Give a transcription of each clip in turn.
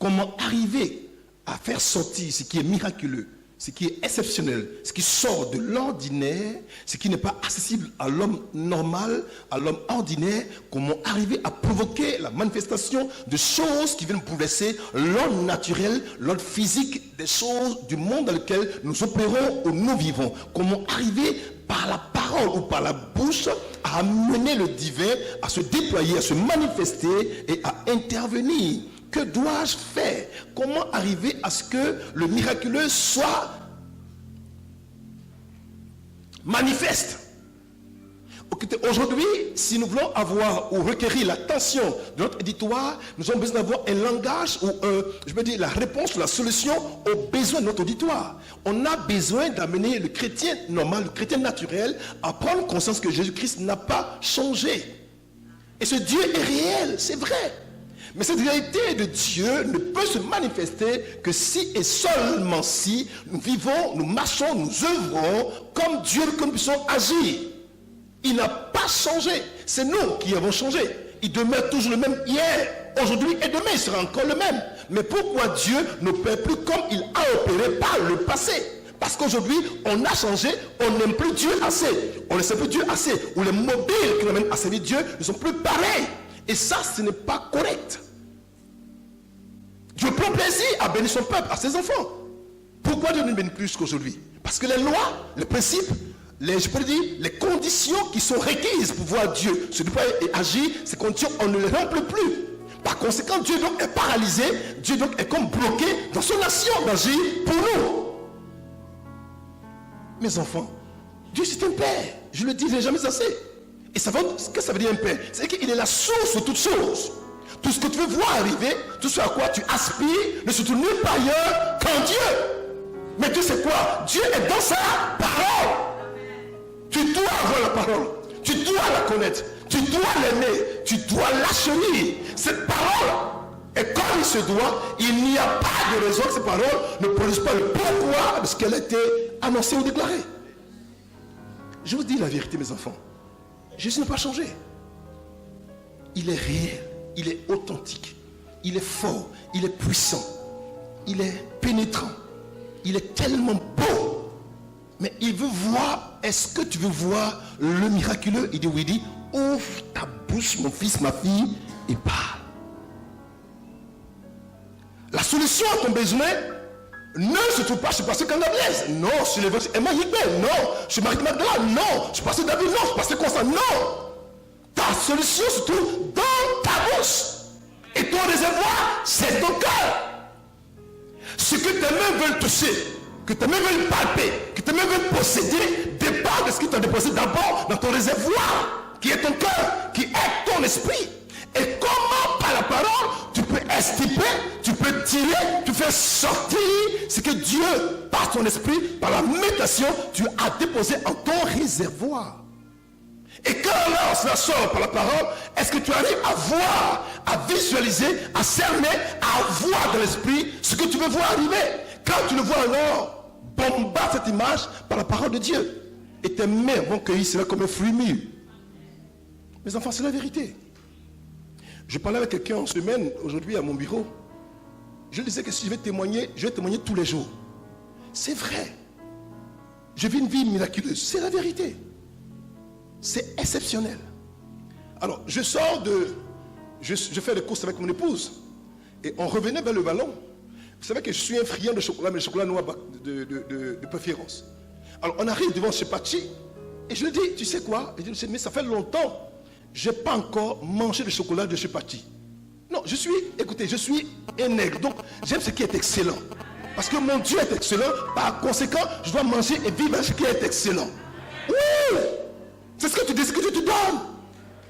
Comment arriver à faire sortir ce qui est miraculeux, ce qui est exceptionnel, ce qui sort de l'ordinaire, ce qui n'est pas accessible à l'homme normal, à l'homme ordinaire, comment arriver à provoquer la manifestation de choses qui viennent bouleverser l'ordre naturel, l'ordre physique des choses du monde dans lequel nous opérons ou nous vivons. Comment arriver par la parole ou par la bouche à amener le divin à se déployer, à se manifester et à intervenir. Que dois-je faire? Comment arriver à ce que le miraculeux soit manifeste? Aujourd'hui, si nous voulons avoir ou requérir l'attention de notre auditoire, nous avons besoin d'avoir un langage ou la réponse ou la solution aux besoins de notre auditoire. On a besoin d'amener le chrétien normal, le chrétien naturel, à prendre conscience que Jésus-Christ n'a pas changé. Et ce Dieu est réel, c'est vrai. Mais cette réalité de Dieu ne peut se manifester que si et seulement si nous vivons, nous marchons, nous œuvrons comme Dieu, que nous puissions agir. Il n'a pas changé. C'est nous qui avons changé. Il demeure toujours le même hier, aujourd'hui et demain. Il sera encore le même. Mais pourquoi Dieu n'opère plus comme il a opéré par le passé? Parce qu'aujourd'hui, on a changé, on n'aime plus Dieu assez. On ne sait plus Dieu assez. Ou les mobiles qui l'amènent à servir Dieu ne sont plus pareils. Et ça, ce n'est pas correct. Dieu prend plaisir à bénir son peuple, à ses enfants. Pourquoi Dieu ne bénit plus qu'aujourd'hui? Parce que les lois, les principes, les conditions qui sont requises pour voir Dieu se déployer et agir, ces conditions, on ne les remplit plus. Par conséquent, Dieu donc est paralysé, Dieu donc est comme bloqué dans son action d'agir pour nous. Mes enfants, Dieu c'est un Père. Je le dirai jamais assez. Et ça qu'est-ce que ça veut dire un Père? C'est qu'il est la source de toutes choses. Tout ce que tu veux voir arriver, tout ce à quoi tu aspires, ne se trouve nulle part ailleurs qu'en Dieu. Mais tu sais quoi? Dieu est dans sa parole. Tu dois avoir la parole. Tu dois la connaître. Tu dois l'aimer. Tu dois l'achenir. Cette parole est comme il se doit. Il n'y a pas de raison que cette parole ne produise pas le pourquoi de ce qu'elle a été annoncée ou déclarée. Je vous dis la vérité, mes enfants. Jésus n'a pas changé. Il est réel. Il est authentique, il est fort, il est puissant, il est pénétrant, il est tellement beau. Mais il veut voir, est-ce que tu veux voir le miraculeux? Il dit oui, il dit, ouvre ta bouche, mon fils, ma fille, et parle. La solution à ton besoin ne se trouve pas chez Pasteur Kangablaise, non, chez l'évêque Emma Higbe, non, chez Marie Magdala, non, chez Pasteur David, non, chez Pasteur Constant, non. Ta solution se trouve dans ta bouche. Et ton réservoir, c'est ton cœur. Ce que tes mains veulent toucher, que tes mains veulent palper, que tes mains veulent posséder, dépend de ce qui t'a déposé d'abord dans ton réservoir, qui est ton cœur, qui est ton esprit. Et comment par la parole, tu peux extirper, tu peux tirer, tu fais sortir ce que Dieu, par ton esprit, par la méditation, tu as déposé en ton réservoir. Et quand alors cela sort par la parole, est-ce que tu arrives à voir, à visualiser, à cerner, à voir dans l'esprit ce que tu veux voir arriver? Quand tu le vois alors, bombarde cette image par la parole de Dieu. Et tes mains vont cueillir cela comme un fruit mûr. Mes enfants, c'est la vérité. Je parlais avec quelqu'un en semaine, aujourd'hui à mon bureau. Je disais que si je vais témoigner tous les jours. C'est vrai. Je vis une vie miraculeuse. C'est la vérité. C'est exceptionnel. Alors, je sors de... Je fais des courses avec mon épouse. Et on revenait vers le ballon. Vous savez que je suis un friand de chocolat, mais le chocolat noir de préférence. Alors, on arrive devant chez Pachi. Et je lui dis, tu sais quoi? Il dit, mais ça fait longtemps. Je n'ai pas encore mangé le chocolat de chez Pachi. Non, je suis un nègre. Donc, j'aime ce qui est excellent. Parce que mon Dieu est excellent. Par conséquent, je dois manger et vivre ce qui est excellent. Oui! C'est ce que tu dis, ce que tu te donnes.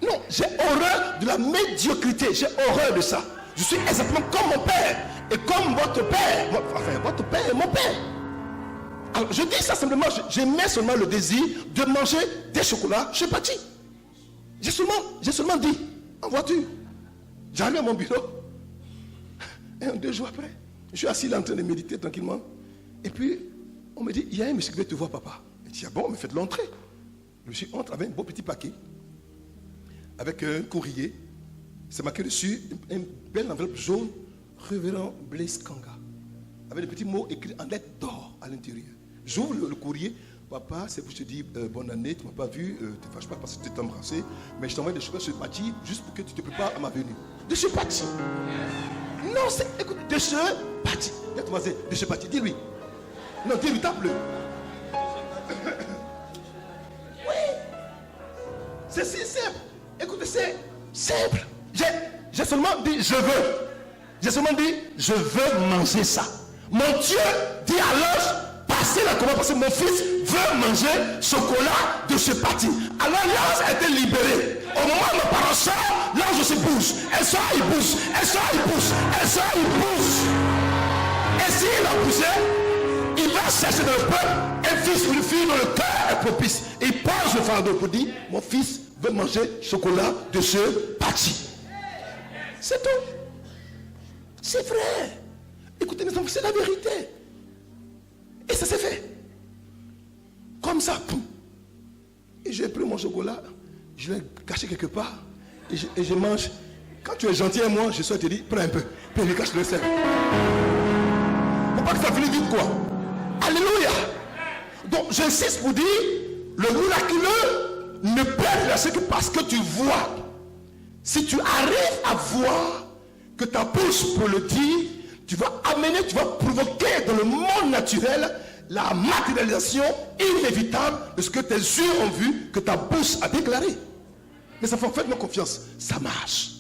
Non, j'ai horreur de la médiocrité. J'ai horreur de ça. Je suis exactement comme mon père. Et comme votre père. Enfin, votre père est mon père. Alors, je dis ça simplement. J'aimais seulement le désir de manger des chocolats chez Pachi. J'ai seulement dit, en voiture. J'arrive à mon bureau. Et 2 jours après, je suis assis là en train de méditer tranquillement. Et puis, on me dit, il y a un monsieur qui veut te voir, papa. Je dis, ah bon, mais faites-le entrer. Le monsieur entre avec un beau petit paquet, avec un courrier. C'est marqué dessus, une belle enveloppe jaune, Révérend Blaise Kanga, avec des petits mots écrits en lettres d'or à l'intérieur. J'ouvre le courrier. Papa, c'est pour te dire bonne année, tu ne m'as pas vu, ne te fâche pas parce que tu t'es embrassé, mais je t'envoie des chocolats chez Pati juste pour que tu te prépares à ma venue. De chez Pati. Non, c'est, écoute, de chez Pati. De chez Pati, dis-lui. Non, dis-lui, tape-le. Oui. C'est si simple. Écoutez, c'est simple. J'ai seulement dit, je veux. J'ai seulement dit, je veux manger ça. Mon Dieu dit à l'ange, passez la commande parce que mon fils veut manger chocolat de ce parti. Alors l'ange a été libéré. Au moment où mes parents sortent, l'ange se bouge. Elle sort, il bouge. Elle sort, il bouge. Elle sort, il bouge. Et s'il a bougé, il va chercher dans le peuple un fils ou une fille dont le cœur est propice. Et il pose le fardeau pour dire, mon fils veut manger chocolat de ce parti. C'est tout. C'est vrai. Écoutez mes enfants, c'est la vérité. Et ça s'est fait. Comme ça. Et j'ai pris mon chocolat, je l'ai caché quelque part. Et je mange. Quand tu es gentil avec moi, je souhaite te dire, prends un peu. Puis je cache le sel. Faut pas que ça finisse vite quoi. Alléluia. Donc j'insiste pour dire, le miraculeux ne peut être lâché que parce que tu vois. Si tu arrives à voir que ta bouche peut le dire, tu vas amener, tu vas provoquer dans le monde naturel la matérialisation inévitable de ce que tes yeux ont vu, que ta bouche a déclaré. Mais enfants, faites-moi confiance, ça marche.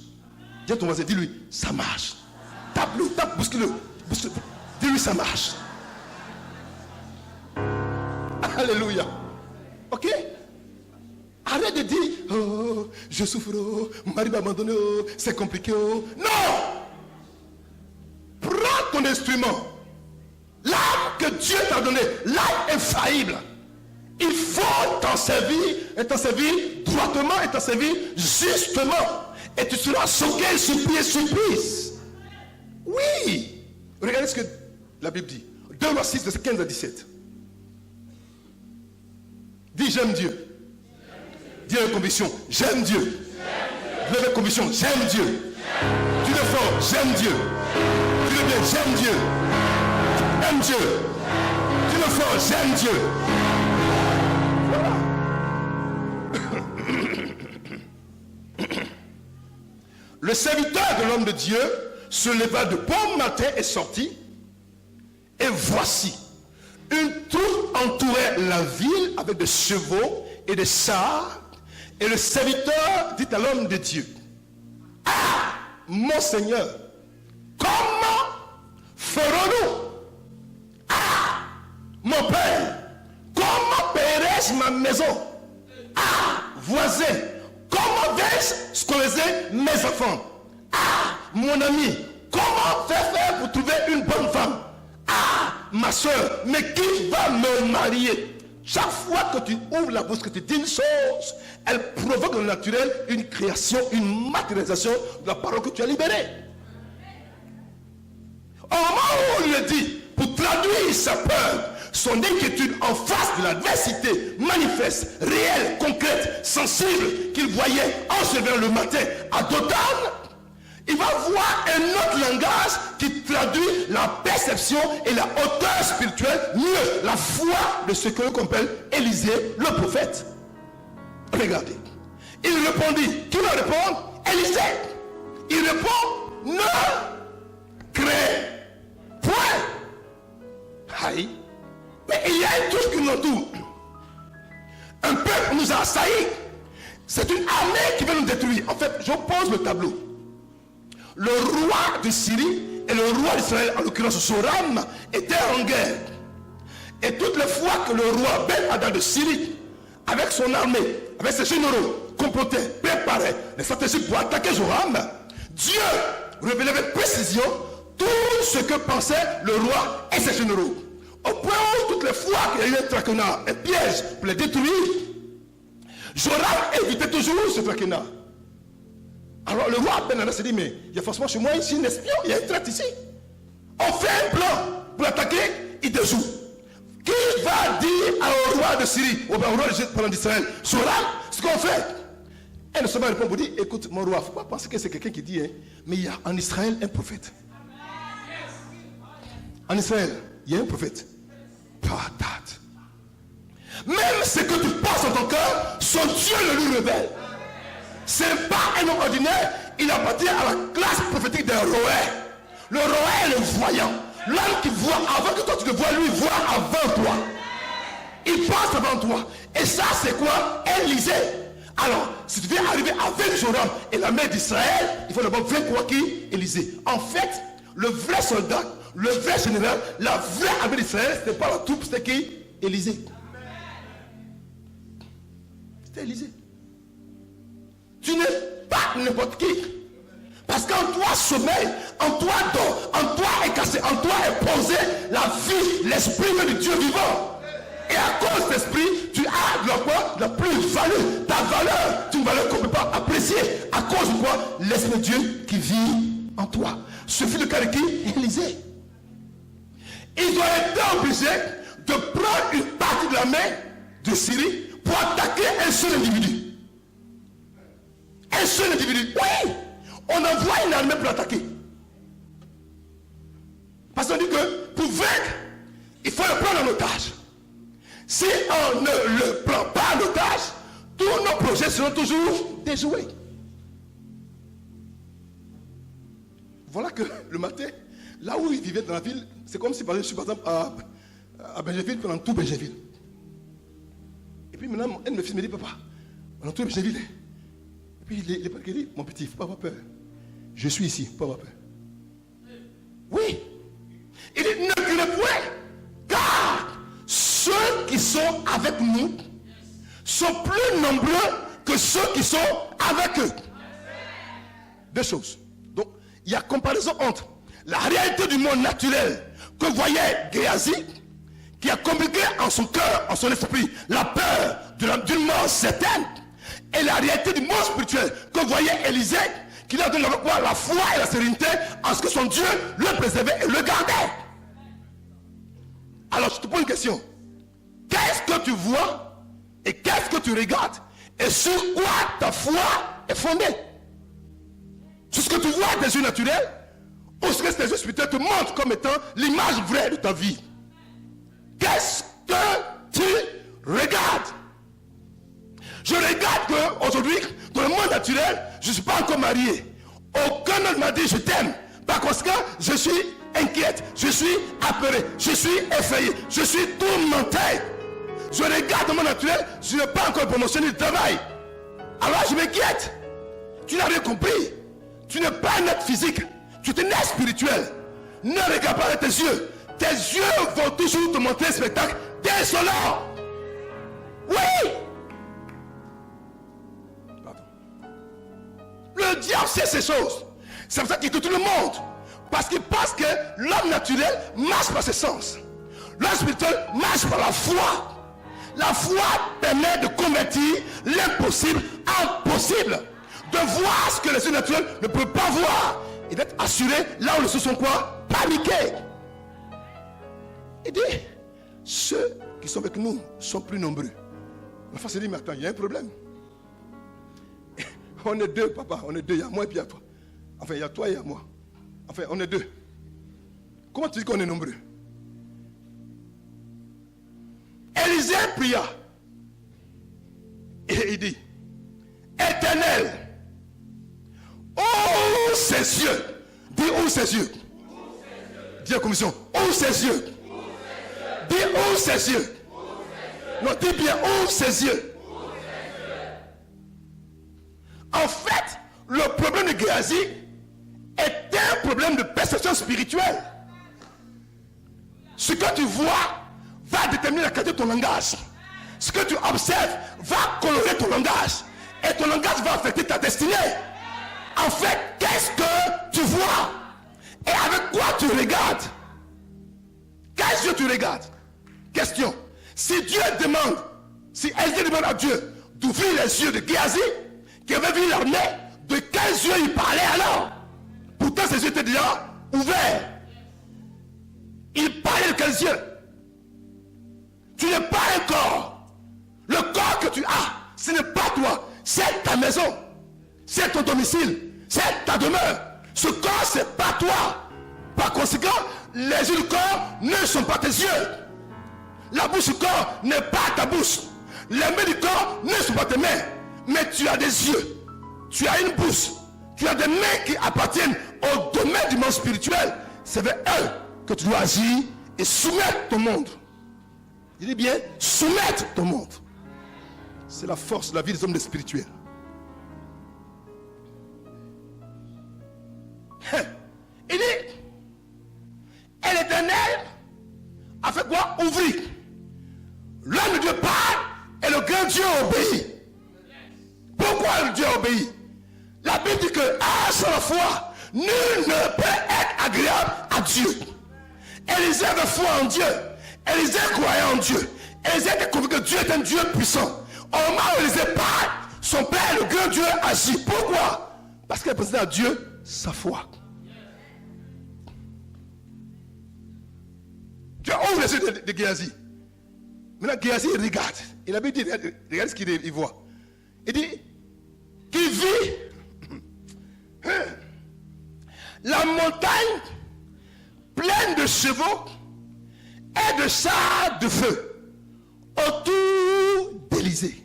Dis à ton voisin, dis-lui, ça marche. Tape-le, tape, bouscule-le. Dis-lui, ça marche. Alléluia. Ok? Arrête de dire, oh, je souffre, oh, mon mari m'a abandonné, oh, c'est compliqué. Oh. Non! Prends ton instrument. L'âme que Dieu t'a donnée, l'âme infaillible. Il faut t'en servir, et t'en servir droitement, et t'en servir justement. Et tu seras choqué, surprise. Oui. Regardez ce que la Bible dit. 2 Rois 6, verset 15 à 17. Dis, j'aime Dieu. Dis avec conviction, j'aime Dieu. Dis avec conviction, j'aime Dieu. Dis-le fort, j'aime Dieu. Dis-le bien, j'aime Dieu. J'aime Dieu. Dis-le fort, j'aime Dieu. Voilà. Le serviteur de l'homme de Dieu se leva de bon matin et sortit. Et voici, une troupe entourait la ville avec des chevaux et des chars. Et le serviteur dit à l'homme de Dieu, ah, mon Seigneur, comment ferons-nous? Ah, mon Père, comment paierai-je ma maison? Ah, voisin, comment vais-je scolariser mes enfants? Ah, mon ami, comment faire pour trouver une bonne femme? Ah, ma soeur, mais qui va me marier? Chaque fois que tu ouvres la bouche, que tu dis une chose, elle provoque dans le naturel une création, une matérialisation de la parole que tu as libérée. Au moment où il le dit, pour traduire sa peur, son inquiétude en face de l'adversité manifeste, réelle, concrète, sensible, qu'il voyait en se levant le matin à Dothan, il va voir un autre langage qui traduit la perception et la hauteur spirituelle, mieux la foi de ce que l'on appelle Élisée, le prophète. Regardez. Il répondit. Qui va répondre? Élisée. Il répond, ne crains point. Aïe. Mais il y a une touche qui nous entoure. Un peuple nous a assaillis. C'est une armée qui veut nous détruire. En fait, j'oppose le tableau. Le roi de Syrie et le roi d'Israël, en l'occurrence Joram, étaient en guerre. Et toutes les fois que le roi Ben-Hadad de Syrie, avec son armée, avec ses généraux, complotait, préparait les stratégies pour attaquer Joram, Dieu révélait avec précision tout ce que pensait le roi et ses généraux. Au point où toutes les fois qu'il y a eu un traquenard, un piège pour les détruire, Joram évitait toujours ce traquenard. Alors le roi Ben-Hadad s'est dit, mais il y a forcément chez moi ici un espion, il y a une traite ici. On fait un plan pour l'attaquer, il déjoue. Qui va dire au roi de Syrie, au roi d'Israël, Joram, ce qu'on fait? Et le sauveur répond pour dire, écoute mon roi, il ne faut pas penser que c'est quelqu'un qui dit, hein, mais il y a en Israël un prophète. En Israël, il y a un prophète. Patate. Même ce que tu penses en ton cœur, son Dieu le lui révèle. Ce n'est pas un homme ordinaire, il appartient à la classe prophétique d'un roé. Le roé est le voyant. L'homme qui voit avant que toi tu le vois, lui voit avant toi. Il passe avant toi. Et ça c'est quoi? Élisée. Alors, si tu veux arriver avec Joram et la mère d'Israël, il faut d'abord vaincre qui? Élisée. En fait, le vrai soldat, le vrai général, la vraie armée d'Israël, ce n'était pas la troupe, c'était qui? Élisée. C'était Élisée. Tu n'es pas n'importe qui. Parce qu'en toi sommeil, en toi dort, en toi est cassé, en toi est posé la vie, l'esprit de Dieu vivant. Et à cause de l'esprit, tu as la plus-value. Ta valeur, c'est une valeur qu'on ne peut pas apprécier. À cause de quoi? L'esprit de Dieu qui vit en toi. Ce fut le cas de qui? Élisée. Ils ont été obligés de prendre une partie de la main de Syrie pour attaquer un seul individu. Un seul individu. Oui! On envoie une armée pour l'attaquer. Parce qu'on dit que pour vaincre, il faut le prendre en otage. Si on ne le prend pas en otage, tous nos projets seront toujours déjoués. Voilà que le matin, là où il vivait dans la ville, c'est comme si je suis par exemple à Benjaville, pendant tout Benjaville. Et puis maintenant, un de mes fils me dit, papa, on a tout Benjaville. Et puis il dit, mon petit, il ne faut pas avoir peur. Je suis ici, il ne faut pas avoir peur. Oui. Il dit, ne craignez point, car ceux qui sont avec nous sont plus nombreux que ceux qui sont avec eux. Deux choses. Donc, il y a comparaison entre la réalité du monde naturel que voyait Géasi, qui a communiqué en son cœur, en son esprit, la peur d'une mort certaine, et la réalité du monde spirituel que voyait Élisée, qui lui a donné la foi et la sérénité en ce que son Dieu le préservait et le gardait. Alors je te pose une question. Qu'est-ce que tu vois et qu'est-ce que tu regardes et sur quoi ta foi est fondée? Sur ce que tu vois des yeux naturels ou ce que tes yeux spirituels te montrent comme étant l'image vraie de ta vie? Qu'est-ce que tu regardes? Je regarde qu'aujourd'hui, dans le monde naturel, je ne suis pas encore marié. Aucun homme m'a dit je t'aime. Par conséquent, je suis inquiète, je suis apeuré, je suis effrayé, je suis tourmenté. Je regarde dans le monde naturel, je n'ai pas encore promotionné le travail. Alors je m'inquiète. Tu n'as rien compris. Tu n'es pas un être physique, tu es un être spirituel. Ne regarde pas avec tes yeux. Tes yeux vont toujours te montrer un spectacle désolant. Oui. Le diable sait ces choses. C'est pour ça qu'il tout le monde. Parce qu'il pense que l'homme naturel marche par ses sens. L'homme spirituel marche par la foi. La foi permet de convertir l'impossible en possible. De voir ce que les yeux naturels ne peuvent pas voir. Et d'être assuré là où les yeux sont quoi? Paniqués. Il dit, ceux qui sont avec nous sont plus nombreux. L'enfant se dit, mais attends, il y a un problème. On est deux, papa, on est deux, il y a moi et puis il y a toi. Enfin, il y a toi et il y a moi. Enfin, on est deux. Comment tu dis qu'on est nombreux? Élisée pria. Et il dit, Éternel, ouvre ses yeux. Dis ouvre ses yeux. Dis à la commission, ouvre ses yeux. Dis ouvre ses yeux. Non, dis bien ouvre ses yeux. En fait, le problème de Géasi est un problème de perception spirituelle. Ce que tu vois va déterminer la qualité de ton langage. Ce que tu observes va colorer ton langage. Et ton langage va affecter ta destinée. En fait, qu'est-ce que tu vois? Et avec quoi tu regardes? Quels yeux tu regardes? Question. Si Dieu demande, si Élisée demande à Dieu d'ouvrir les yeux de Géasi, qui avait vu l'armée, de quels yeux il parlait alors? Pourtant ses yeux étaient déjà ouverts. Il parlait de quels yeux? Tu n'es pas un corps. Le corps que tu as, ce n'est pas toi. C'est ta maison. C'est ton domicile. C'est ta demeure. Ce corps, ce n'est pas toi. Par conséquent, les yeux du corps ne sont pas tes yeux. La bouche du corps n'est pas ta bouche. Les mains du corps ne sont pas tes mains. Mais tu as des yeux. Tu as une bouche. Tu as des mains qui appartiennent au domaine du monde spirituel. C'est vers eux que tu dois agir et soumettre ton monde. Je dis bien, soumettre ton monde. C'est la force de la vie des hommes spirituels. Il dit, et l'Éternel a fait quoi? Ouvrir. L'homme de Dieu parle et le grand Dieu obéit. Pourquoi le Dieu obéit? La Bible dit que sans la foi, nul ne peut être agréable à Dieu. Élisée avait foi en Dieu. Élisée croyait en Dieu. Élisée était convaincu que Dieu est un Dieu puissant. Au moment où Élisée parle, son père, le grand Dieu, agit. Pourquoi? Parce qu'il présentait à Dieu sa foi. Dieu ouvre les yeux de Géasi. Maintenant, Géasi regarde. Il a bien dit, regarde ce qu'il voit. Il dit, qu'il vit la montagne pleine de chevaux et de chars de feu autour d'Élysée.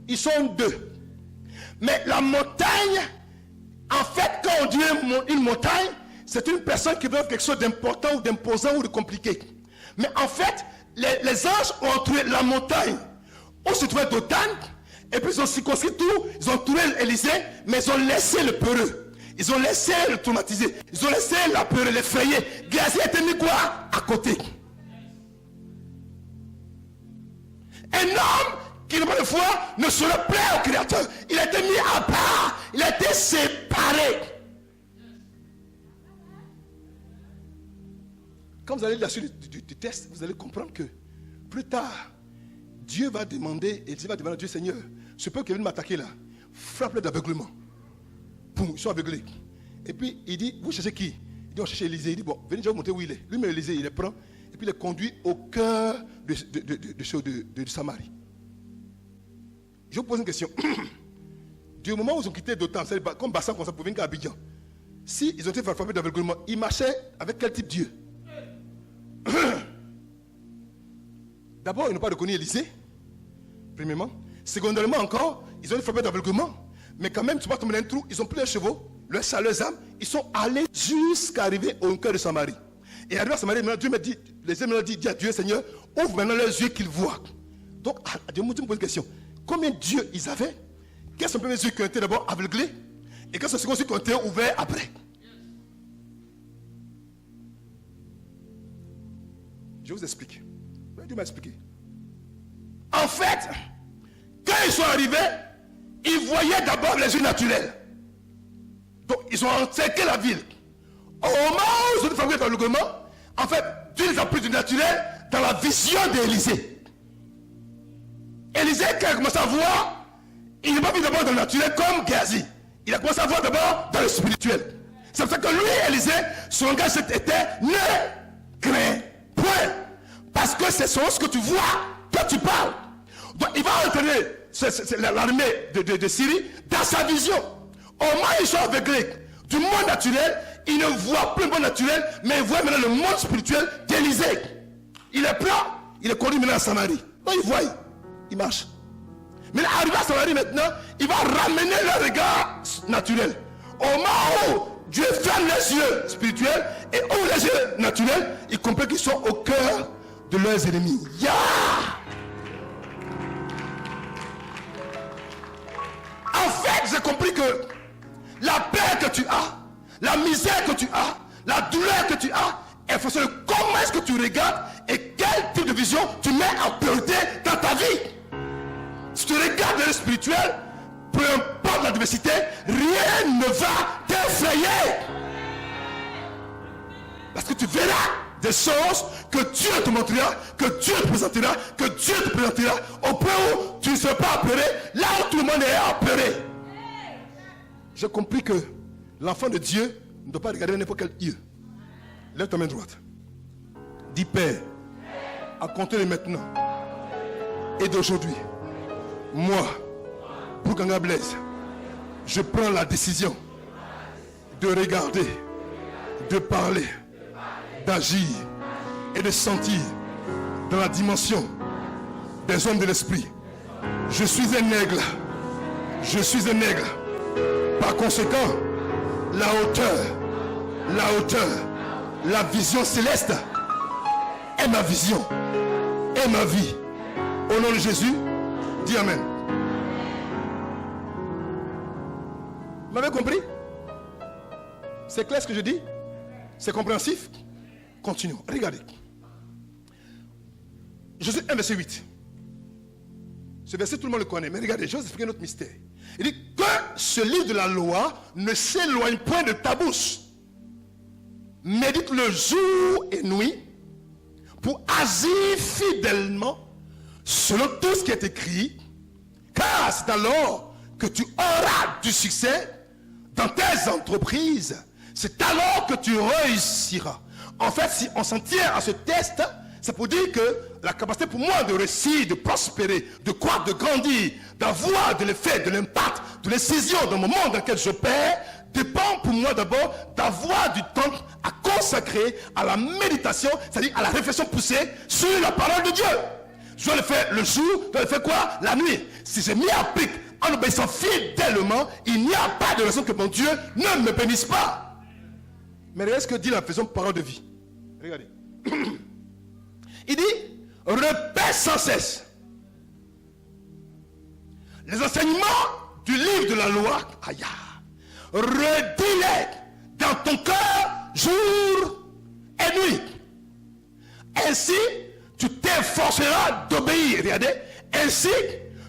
Ils sont deux. Mais la montagne, en fait, quand on dit une montagne, c'est une personne qui veut faire quelque chose d'important ou d'imposant ou de compliqué. Mais en fait, les anges ont entouré la montagne où se trouvait Dothan. Et puis ils ont circonscrit tout, ils ont entouré Élysée, mais ils ont laissé le peureux. Ils ont laissé le traumatisé. Ils ont laissé la peur, l'effrayer. Géasi était mis quoi? À côté. Un homme qui n'a pas de foi ne se le plaît au Créateur. Il a été mis à part. Il a été séparé. Quand vous allez lire la suite du texte, vous allez comprendre que plus tard, Dieu va demander, et Dieu va demander à Dieu, Seigneur, ce peuple qui vient de m'attaquer là, frappe-le d'aveuglement. Boum, ils sont aveuglés. Et puis il dit, vous cherchez qui? Il dit, on cherche Élysée. Il dit, bon, venez, je vais vous montrer où il est. Lui-même, Élysée, il les prend, et puis il les conduit au cœur de Samarie. Je vous pose une question. Du moment où ils ont quitté Dothan, c'est comme Bassan, comme ça, pour venir à Abidjan. Si ils ont été frappés d'aveuglement, ils marchaient avec quel type de Dieu? D'abord, ils n'ont pas reconnu Élysée. Premièrement. Secondairement encore, ils ont été frappés d'aveuglement. Mais quand même, tu vas tomber dans un trou. Ils ont pris leurs chevaux, leurs chars, leurs âmes. Ils sont allés jusqu'à arriver au cœur de Samarie. Et arrivé à Samarie, maintenant Dieu me dit, les hommes me dit à Dieu, Seigneur, ouvre maintenant leurs yeux qu'ils voient. Donc, Dieu me pose une question. Combien d'yeux ils avaient? Quels sont les premiers yeux qui ont été d'abord aveuglés? Et quels sont les seconds yeux qui ont été ouverts après? Je vous explique. Dieu m'a expliqué. En fait, quand ils sont arrivés, ils voyaient d'abord les yeux naturels. Donc, ils ont encerclé la ville. Au moment où ils ont fabriqué l'aveuglement, en fait, Dieu les a pris du naturel dans la vision d'Élysée. Élysée, quand il a commencé à voir, il n'est pas vu d'abord dans le naturel comme Géasi. Il a commencé à voir d'abord dans le spirituel. C'est pour ça que lui, Élysée, son langage était ne crains point. Parce que c'est ce que tu vois, que tu parles. Donc il va entraîner l'armée de Syrie dans sa vision. Au moment où ils sont aveuglés du monde naturel, ils ne voient plus le monde naturel, mais ils voient maintenant le monde spirituel d'Élysée. Il est prend, il est conduit maintenant à Samarie. Donc ils voient, il marche. Mais arrivé à Samarie maintenant, il va ramener leur regard naturel. Au moment où Dieu ferme les yeux spirituels et ouvre les yeux naturels, ils comprennent qu'ils sont au cœur de leurs ennemis. Yeah! En fait, j'ai compris que la peur que tu as, la misère que tu as, la douleur que tu as, est fonction de comment est-ce que tu regardes et quel type de vision tu mets en priorité dans ta vie. Si tu regardes le spirituel, peu importe l'adversité, rien ne va t'effrayer. Parce que tu verras des choses que Dieu te montrera, que Dieu te présentera, au point où tu ne seras pas apeuré, là où tout le monde est apeuré. J'ai compris que l'enfant de Dieu ne doit pas regarder n'importe quel yeux. Lève ta main droite. Dis Père, à compter de maintenant et d'aujourd'hui, moi, Boukanga Blaise, je prends la décision de regarder, de parler d'agir et de sentir dans la dimension des hommes de l'esprit. Je suis un aigle. Je suis un aigle. Par conséquent, la hauteur, la vision céleste est ma vision, est ma vie. Au nom de Jésus, dis Amen. Vous m'avez compris? C'est clair ce que je dis? C'est compréhensif? Continuons. Regardez. Jésus 1, verset 8. Ce verset, tout le monde le connaît. Mais regardez, je vais vous expliquer notre mystère. Il dit que ce livre de la loi ne s'éloigne point de ta bouche. Médite-le jour et nuit pour agir fidèlement selon tout ce qui est écrit. Car c'est alors que tu auras du succès dans tes entreprises. C'est alors que tu réussiras. En fait, si on s'en tient à ce test, c'est pour dire que la capacité pour moi de réussir, de prospérer, de croître, de grandir, d'avoir de l'effet, de l'impact, de l'incision dans le monde dans lequel je perds, dépend pour moi d'abord d'avoir du temps à consacrer à la méditation, c'est-à-dire à la réflexion poussée sur la parole de Dieu. Je dois le faire le jour, je dois le faire quoi? La nuit. Si je m'y applique en obéissant fidèlement, il n'y a pas de raison que mon Dieu ne me bénisse pas. Mais regardez ce que dit la faisant parole de vie. Regardez. Il dit, répète sans cesse les enseignements du livre de la loi. Aïe, redis-les dans ton cœur jour et nuit. Ainsi, tu t'efforceras d'obéir. Regardez. Ainsi,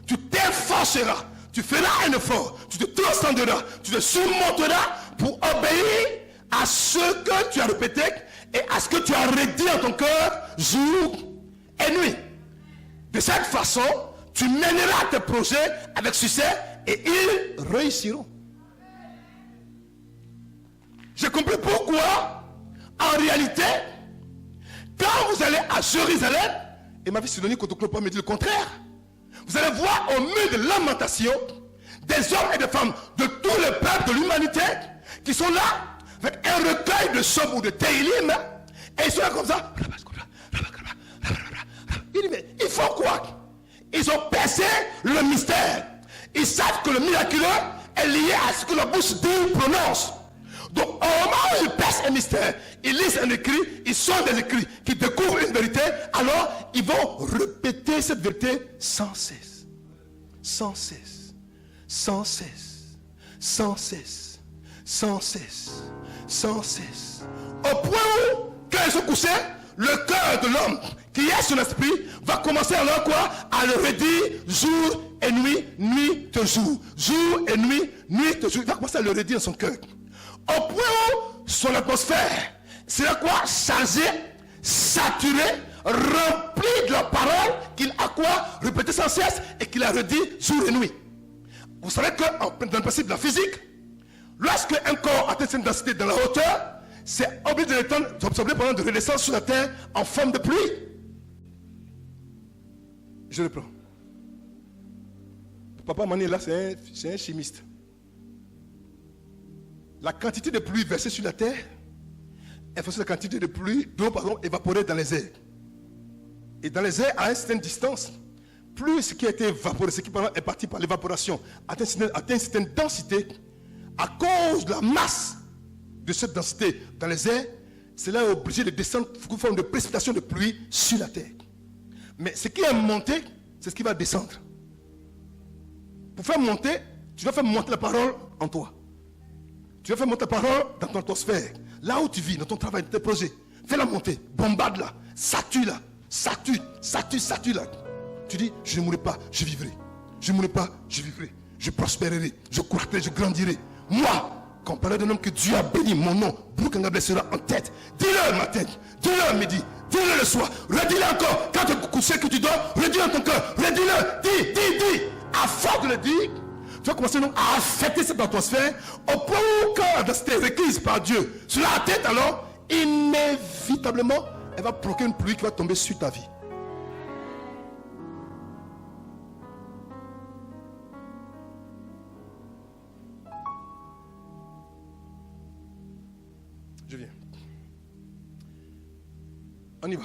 tu t'efforceras. Tu feras un effort. Tu te transcenderas. Tu te surmonteras pour obéir à ce que tu as répété et à ce que tu as redit dans ton cœur jour et nuit. De cette façon, tu mèneras tes projets avec succès et ils réussiront. J'ai compris pourquoi, en réalité, quand vous allez à Jérusalem, et ma vie Sidonie Kotoklopa me dit le contraire, vous allez voir au mur de lamentation des hommes et des femmes de tout le peuple de l'humanité qui sont là avec un recueil de psaumes ou de télim, et ils sont là comme ça. Il dit, mais il faut quoi? Ils ont percé le mystère. Ils savent que le miraculeux est lié à ce que la bouche dit prononce. Donc, au moment où ils percent un mystère, ils lisent un écrit, ils sortent des écrits qui découvrent une vérité, alors ils vont répéter cette vérité sans cesse. Sans cesse. Sans cesse. Sans cesse. Sans cesse. Sans cesse. Au point où, quand ils sont couchés, le cœur de l'homme qui est son esprit va commencer alors quoi? À le redire jour et nuit, nuit de jour. Jour et nuit, nuit de jour. Il va commencer à le redire dans son cœur. Au point où son atmosphère sera quoi? Chargé, saturé, rempli de la parole qu'il a quoi? Répété sans cesse et qu'il a redit jour et nuit. Vous savez que dans le principe de la physique, lorsque un corps atteint cette densité dans la hauteur, c'est obligé d'absorber pendant de redescendre sur la terre en forme de pluie. Je reprends. Papa Mani là, c'est un chimiste. La quantité de pluie versée sur la terre est fonction de la quantité de pluie d'eau évaporée dans les airs. Et dans les airs, à une certaine distance, plus ce qui a été évaporé, ce qui est parti par l'évaporation, atteint une certaine densité, à cause de la masse de cette densité dans les airs, cela est obligé de descendre sous forme de précipitation de pluie sur la terre. Mais ce qui est monté, c'est ce qui va descendre. Pour faire monter, tu dois faire monter la parole en toi. Tu dois faire monter la parole dans ton atmosphère. Là où tu vis, dans ton travail, dans tes projets. Fais-la monter, bombarde-la, sature-la, sature-la. Tu dis, je ne mourrai pas, je vivrai. Je ne mourrai pas, je vivrai. Je prospérerai, je croîtrai, je grandirai. Moi, quand on parle d'un homme que Dieu a béni, mon nom, Broukangabé sera en tête. Dis-le matin, dis-le midi, dis-le le soir, redis-le encore. Quand tu couches que tu dors, redis-le dans ton cœur, redis-le, dis. À force de le dire, tu vas commencer donc à affecter cette atmosphère au point où quand la densité est requise par Dieu sur la tête, alors inévitablement elle va provoquer une pluie qui va tomber sur ta vie. Je viens. On y va.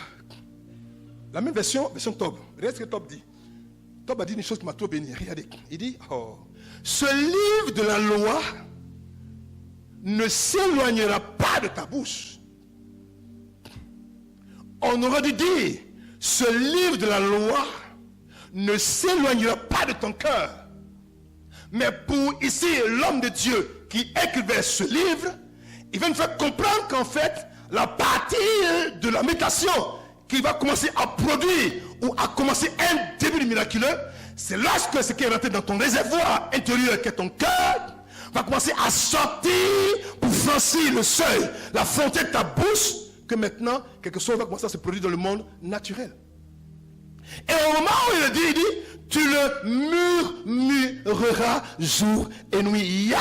La même version Tob. Regardez ce que Tob dit. Tob a dit une chose qui m'a trop béni. Regardez. Il dit, ce livre de la loi ne s'éloignera pas de ta bouche. On aurait dû dire, ce livre de la loi ne s'éloignera pas de ton cœur. Mais pour ici, l'homme de Dieu qui écrivait ce livre, il va nous faire comprendre qu'en fait, la partie de la méditation qui va commencer à produire ou à commencer un début miraculeux, c'est lorsque ce qui est rentré dans ton réservoir intérieur qui est ton cœur va commencer à sortir pour franchir le seuil, la frontière de ta bouche, que maintenant quelque chose va commencer à se produire dans le monde naturel. Et au moment où il dit, tu le murmureras jour et nuit.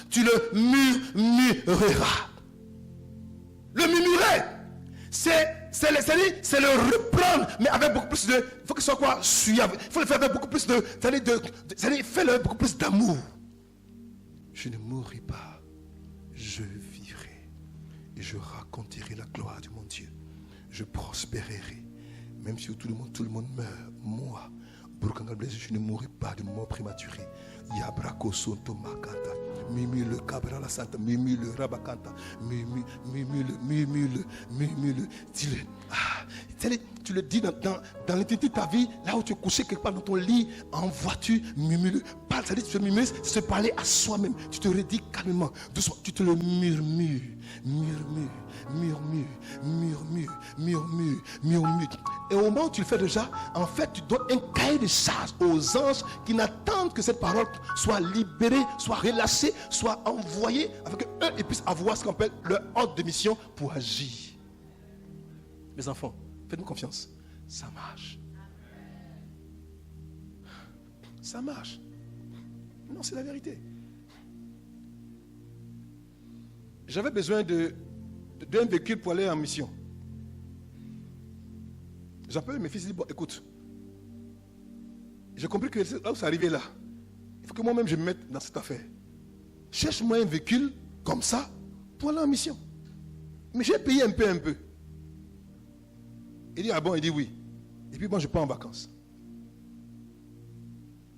Tu le murmureras. Le murmurer, c'est le reprendre, mais avec beaucoup plus de, il faut que ce soit quoi, suave. Il faut le faire avec beaucoup plus de, fais-le avec beaucoup plus d'amour. Je ne mourrai pas, je vivrai et je raconterai la gloire de mon Dieu. Je prospérerai, même si tout le monde meurt. Moi, je ne mourrai pas de mort prématurée. Yabrako Sonto Makanta, Mimi le Cabra la Santa, Mimi le Rabakanta, Mimi le. Tu le dis dans l'intimité de ta vie, là où tu es couché quelque part dans ton lit, en voiture, murmure. Parle, c'est-à-dire tu te murmures, c'est se parler à soi-même. Tu te redis calmement, doucement, tu te le murmures. Et au moment où tu le fais déjà, en fait, tu donnes un cahier de charges aux anges qui n'attendent que cette parole soit libérée, soit relâchée, soit envoyée, afin qu'eux puissent avoir ce qu'on appelle leur ordre de mission pour agir. Mes enfants, faites-nous confiance. Ça marche. Ça marche. Non, c'est la vérité. J'avais besoin d'un véhicule pour aller en mission. J'appelle mes fils et dis, bon, écoute, j'ai compris que là où c'est arrivé là, il faut que moi-même je me mette dans cette affaire. Cherche-moi un véhicule comme ça pour aller en mission. Mais j'ai payé un peu. Il dit, ah bon, il dit oui. Et puis moi, je pars en vacances.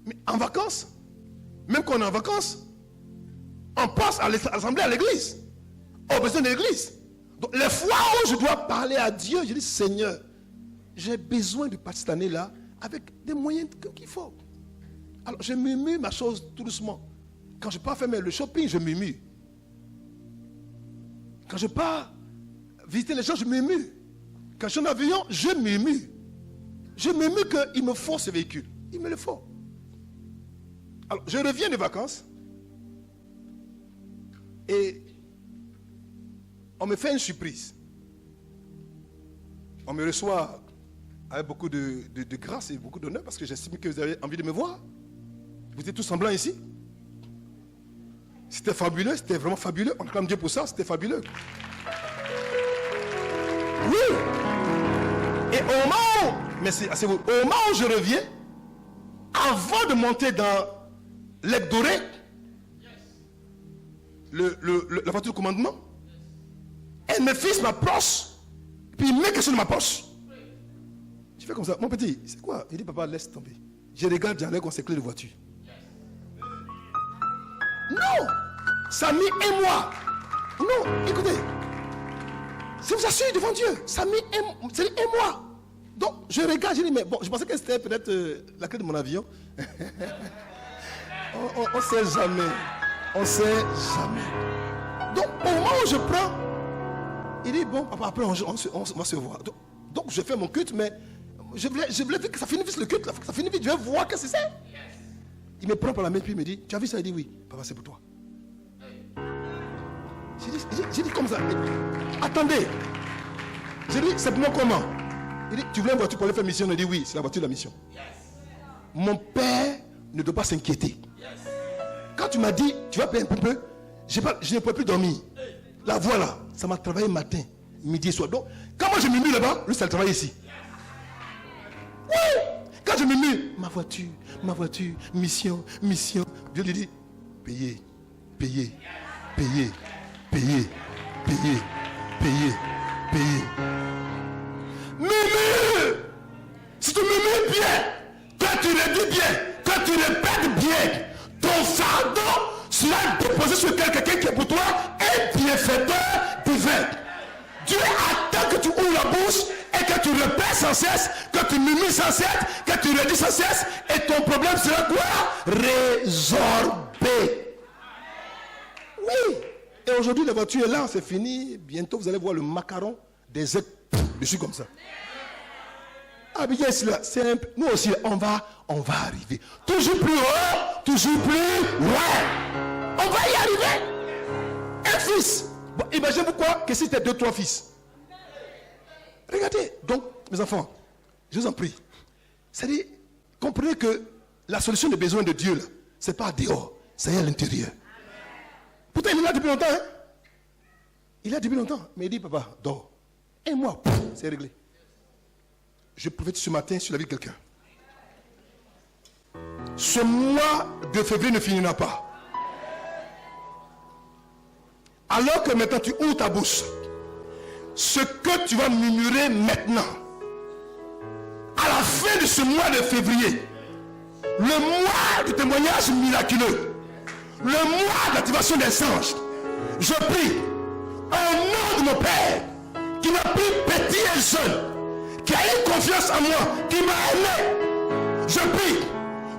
Mais en vacances, même quand on est en vacances, on passe à l'assemblée, à l'église. On a besoin de l'église. Donc, les fois où je dois parler à Dieu, je dis, Seigneur, j'ai besoin de partir cette année-là avec des moyens qu'il faut. Alors, je murmure ma chose tout doucement. Quand je pars faire le shopping, je murmure. Quand je pars visiter les gens, je murmure. Quand je suis en avion, je murmure. Je murmure qu'il me faut ce véhicule. Il me le faut. Alors, je reviens de vacances. Et on me fait une surprise. On me reçoit avec beaucoup de grâce et beaucoup d'honneur parce que j'estime que vous avez envie de me voir. Vous êtes tous semblants ici. C'était fabuleux, c'était vraiment fabuleux. On acclame Dieu pour ça, c'était fabuleux. Oui. Et au moment où je reviens, avant de monter dans l'aide dorée, la voiture de commandement, et mes fils m'approchent, puis ils mettent quelque chose dans ma poche. Je fais comme ça, mon petit, c'est quoi? Il dit, papa, laisse tomber. Je regarde, j'enlève comme c'est clé de voiture. Non, Samy et moi. Non, écoutez, je vous assure devant Dieu, Samy et moi. Donc, je regarde, je dis, mais bon, je pensais que c'était peut-être la clé de mon avion. On ne sait jamais. On ne sait jamais. Donc, au moment où je prends, il dit, bon, papa, après, on va se voir. Donc, je fais mon culte, mais je voulais que ça finisse le culte, que ça finisse vite, je vais voir que c'est ça. Il me prend par la main, puis il me dit, tu as vu ça? Il dit, oui, papa, c'est pour toi. J'ai dit comme ça, attendez. J'ai dit, c'est pour moi comment? Il dit, tu voulais une voiture pour aller faire mission? Il dit, oui, c'est la voiture de la mission. Mon père ne doit pas s'inquiéter. Quand tu m'as dit, tu vas payer un peu, je ne pouvais plus dormir. La voilà, ça m'a travaillé matin, midi et soir. Donc, quand moi je me mets là-bas, lui, ça travaille ici. Oui. Quand je me mets, ma voiture, mission. Dieu lui dit, payez. Dieu attend que tu ouvres la bouche et que tu répètes sans cesse, que tu murmures sans cesse, que tu redis sans cesse, et ton problème sera quoi? Résorbé. Oui. Et aujourd'hui, la voiture est là, c'est fini. Bientôt, vous allez voir le macaron des aides dessus comme ça. Ah, bien, c'est un peu. Nous aussi, on va arriver. Toujours plus haut, toujours plus loin. On va y arriver. Un fils. Bon, imaginez-vous quoi que si c'était 2-3 fils. Regardez. Donc, mes enfants, je vous en prie. C'est-à-dire, comprenez que la solution des besoins de Dieu, ce n'est pas dehors, c'est à l'intérieur. Pourtant, il est là depuis longtemps. Hein? Il est là depuis longtemps. Mais il dit, papa, dors. Un mois, c'est réglé. Je prophétise ce matin sur la vie de quelqu'un. Ce mois de février ne finira pas. Alors que maintenant tu ouvres ta bouche, ce que tu vas murmurer maintenant, à la fin de ce mois de février, le mois du témoignage miraculeux, le mois d'activation des anges, je prie, au nom de mon Père, qui m'a pris petit et jeune, qui a eu confiance en moi, qui m'a aimé, je prie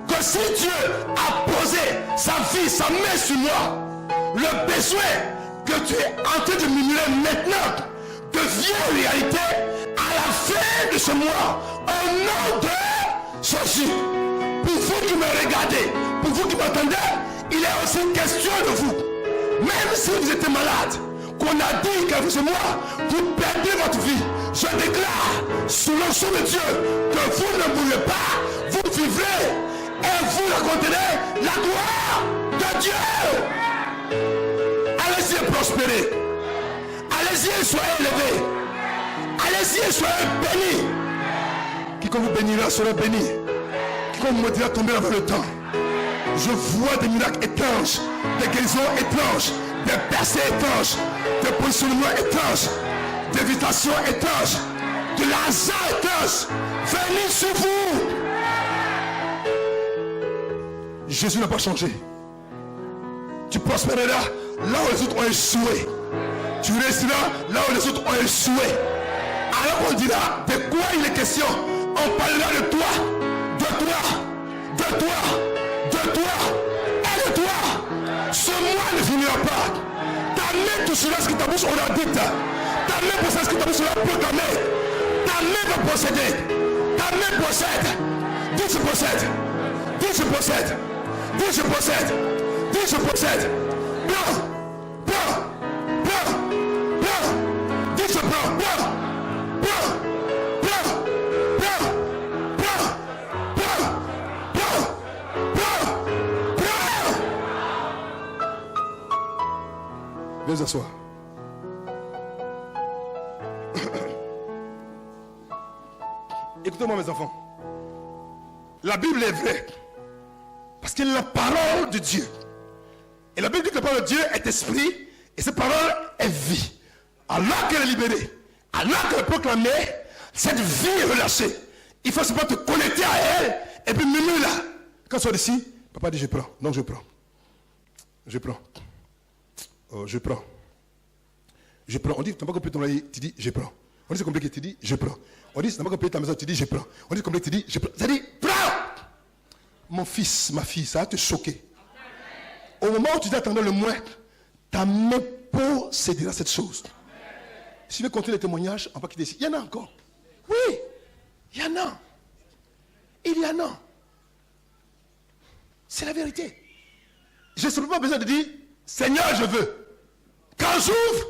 que si Dieu a posé sa vie, sa main sur moi, le besoin que tu es en train de murmurer maintenant devient réalité à la fin de ce mois, au nom de Jésus. Pour vous qui me regardez, pour vous qui m'entendez, il est aussi question de vous. Même si vous êtes malade, qu'on a dit que ce mois, vous perdez votre vie, je déclare sous l'onction de Dieu que vous ne mourrez pas, vous vivrez et vous raconterez la gloire de Dieu. Allez-y et prospérez. Allez-y et soyez élevés. Allez-y et soyez bénis. Quiconque vous bénira sera béni. Quiconque vous maudira tombera dans le temps. Je vois des miracles étranges, des guérisons étranges, des percées étranges, des positionnements étranges, des visitations étranges, de l'argent étrange venir sur vous. Jésus n'a pas changé. Tu prospéreras là où les autres ont échoué. Tu resteras là où les autres ont échoué. Alors on dira de quoi il est question. On parlera de toi, de toi, de toi, de toi et de toi. Ce mois ne finira pas. Ta main touchera ce que ta bouche aura dit. Ta main possède ce que ta bouche aura proclamé. Ta main va posséder. Ta main possède. Dis je possède. Dis je possède. Dis je possède. Dis je possède. Prends. Prends. Prends. Prends. Dis je prends. Prends. Prends. Prends. Prends. Prends. Prends. Prends. Prends. Prends. Viens s'asseoir. Écoutez-moi mes enfants. La Bible est vraie. Parce qu'elle est la parole de Dieu. Et la Bible dit que la parole de Dieu est esprit. Et cette parole est vie. Alors qu'elle est libérée, alors qu'elle est proclamée, cette vie est relâchée. Il faut simplement te connecter à elle. Et puis murmure là. Quand tu es ici, papa dit je prends. Donc je prends. Je prends. Oh, je prends. Je prends. On dit tu n'as pas compris ton loyer, tu dis je prends. On dit c'est compliqué, tu dis je prends. On dit tu n'as pas compris ta maison, tu dis je prends. On dit c'est compliqué, tu dis je prends. C'est-à-dire prends. Mon fils, ma fille, ça va te choquer. Au moment où tu t'attendais le moins, ta main possédera cette chose. Si tu veux continuer les témoignages, on va quitter ici. Il y en a encore. Oui, il y en a. Il y en a. C'est la vérité. Je n'ai simplement pas besoin de dire, Seigneur, je veux. Quand j'ouvre,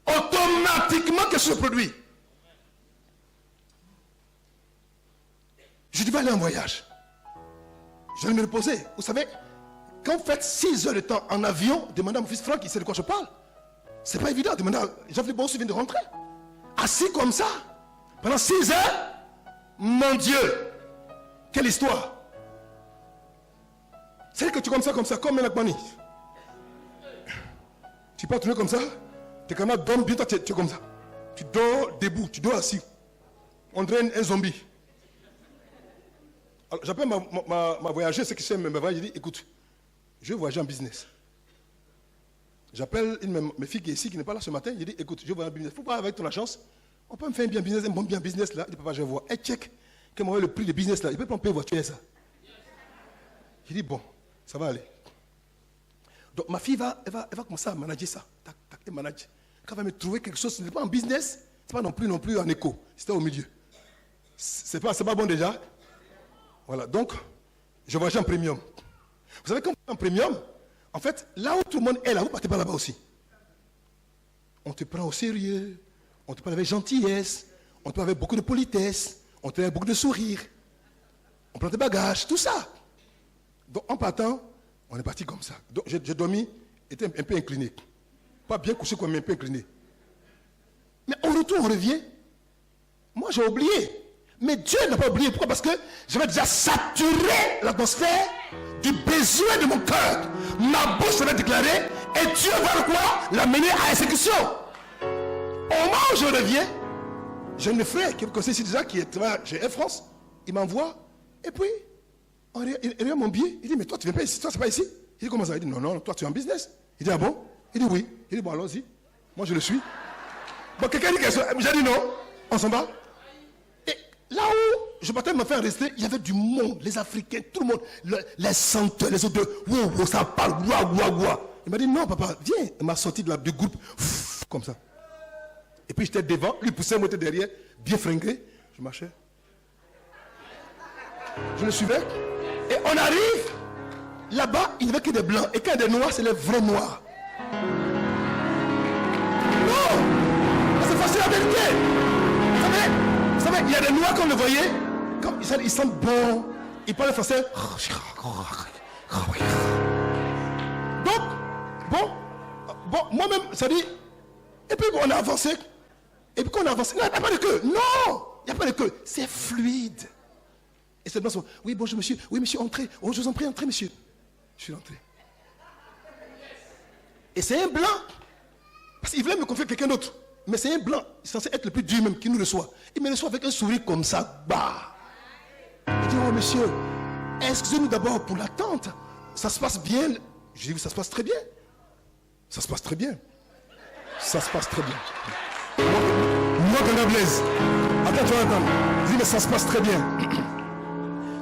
automatiquement quelque chose se produit. Je devais aller en voyage. Je vais me reposer. Vous savez, quand vous faites 6 heures de temps en avion, demandez à mon fils Franck, il sait de quoi je parle. C'est pas évident. Demandez à Jean-Philippe Bonsu vient de rentrer. Assis comme ça, pendant 6 heures, mon Dieu, quelle histoire. C'est que tu es comme ça, comme Ménakmani. Tu peux tourner comme ça, tes camarades dorment bien, toi tu es comme ça. Tu dors debout, tu dors assis. On dirait un zombie. Alors, j'appelle ma voyageuse, c'est qui sait me voyager, je dis, écoute, je vais voyager en business. J'appelle une de mes filles qui est ici, qui n'est pas là ce matin. Je dis, écoute, je vois un business. Il faut voir avec ton agence. On peut me faire un bon bien business là. Il dit, papa, je vais voir. Et check. Quand on va le prix du business là, il peut pas me payer voiture ça. Je dis, bon, ça va aller. Donc ma fille elle va commencer à manager ça. Tac, tac, elle manage. Quand elle va me trouver quelque chose, ce n'est pas en business, ce n'est pas non plus en éco. C'était au milieu. C'est pas bon déjà. Voilà, donc, je voyage en premium. Vous savez, quand on est en premium, en fait, là où tout le monde est là, vous ne partez pas là-bas aussi. On te prend au sérieux, on te parle avec gentillesse, on te parle avec beaucoup de politesse, on te parle avec beaucoup de sourire, on prend tes bagages, tout ça. Donc, en partant, on est parti comme ça. Donc, j'ai dormi, était un peu incliné. Pas bien couché, mais un peu incliné. Mais au retour, on revient. Moi, j'ai oublié. Mais Dieu n'a pas oublié. Pourquoi? Parce que j'avais déjà saturé l'atmosphère du besoin de mon cœur. Ma bouche s'avait déclaré et Dieu va quoi? L'amener à exécution. Au moment où je reviens, j'ai un frère qui me connaît ici déjà, qui est chez Air France. Il m'envoie et puis il regarde mon billet. Il dit, mais toi tu viens pas ici, toi c'est pas ici. Il dit, comment ça? Il dit, non, toi tu es en business. Il dit, ah bon? Il dit, oui. Il dit, bon, allons-y. Moi je le suis. Bon, quelqu'un dit quelque chose. J'ai dit, non, on s'en va. Et là où je partais me faire rester, il y avait du monde, les Africains, tout le monde, les senteurs, les odeurs. Wow, ça parle, ouah. Il m'a dit, non, papa, viens. Il m'a sorti du groupe, comme ça. Et puis j'étais devant, lui poussait, moi j'étais derrière, bien fringué. Je marchais. Je le suivais. Et on arrive, là-bas, il n'y avait que des blancs. Et quand il y a des noirs, c'est les vrais noirs. Non! C'est facile la vérité. Vous savez, il y a des noirs, comme vous le voyez, comme ils sentent bon, ils parlent français. Donc, bon, moi-même, ça dit, et puis on a avancé. Et puis quand on a avancé, non, il n'y a pas de queue. Non, il n'y a pas de queue. C'est fluide. Et ces blancs sont, oui, bonjour monsieur, oui monsieur, entrez. Oh, je vous en prie, entrez monsieur. Je suis entré. Et c'est un blanc. Parce qu'il voulait me confier quelqu'un d'autre. Mais c'est un blanc, il est censé être le plus dur même qui nous reçoit. Il me reçoit avec un sourire comme ça. Bah. Il dit, oh monsieur, excusez-nous d'abord pour l'attente. Ça se passe bien. Je dis, oui, ça se passe très bien. Ça se passe très bien. Ça se passe très bien. Moi, quand on Blaise. Attends, tu vas entendre. Je dis, mais ça se passe très bien.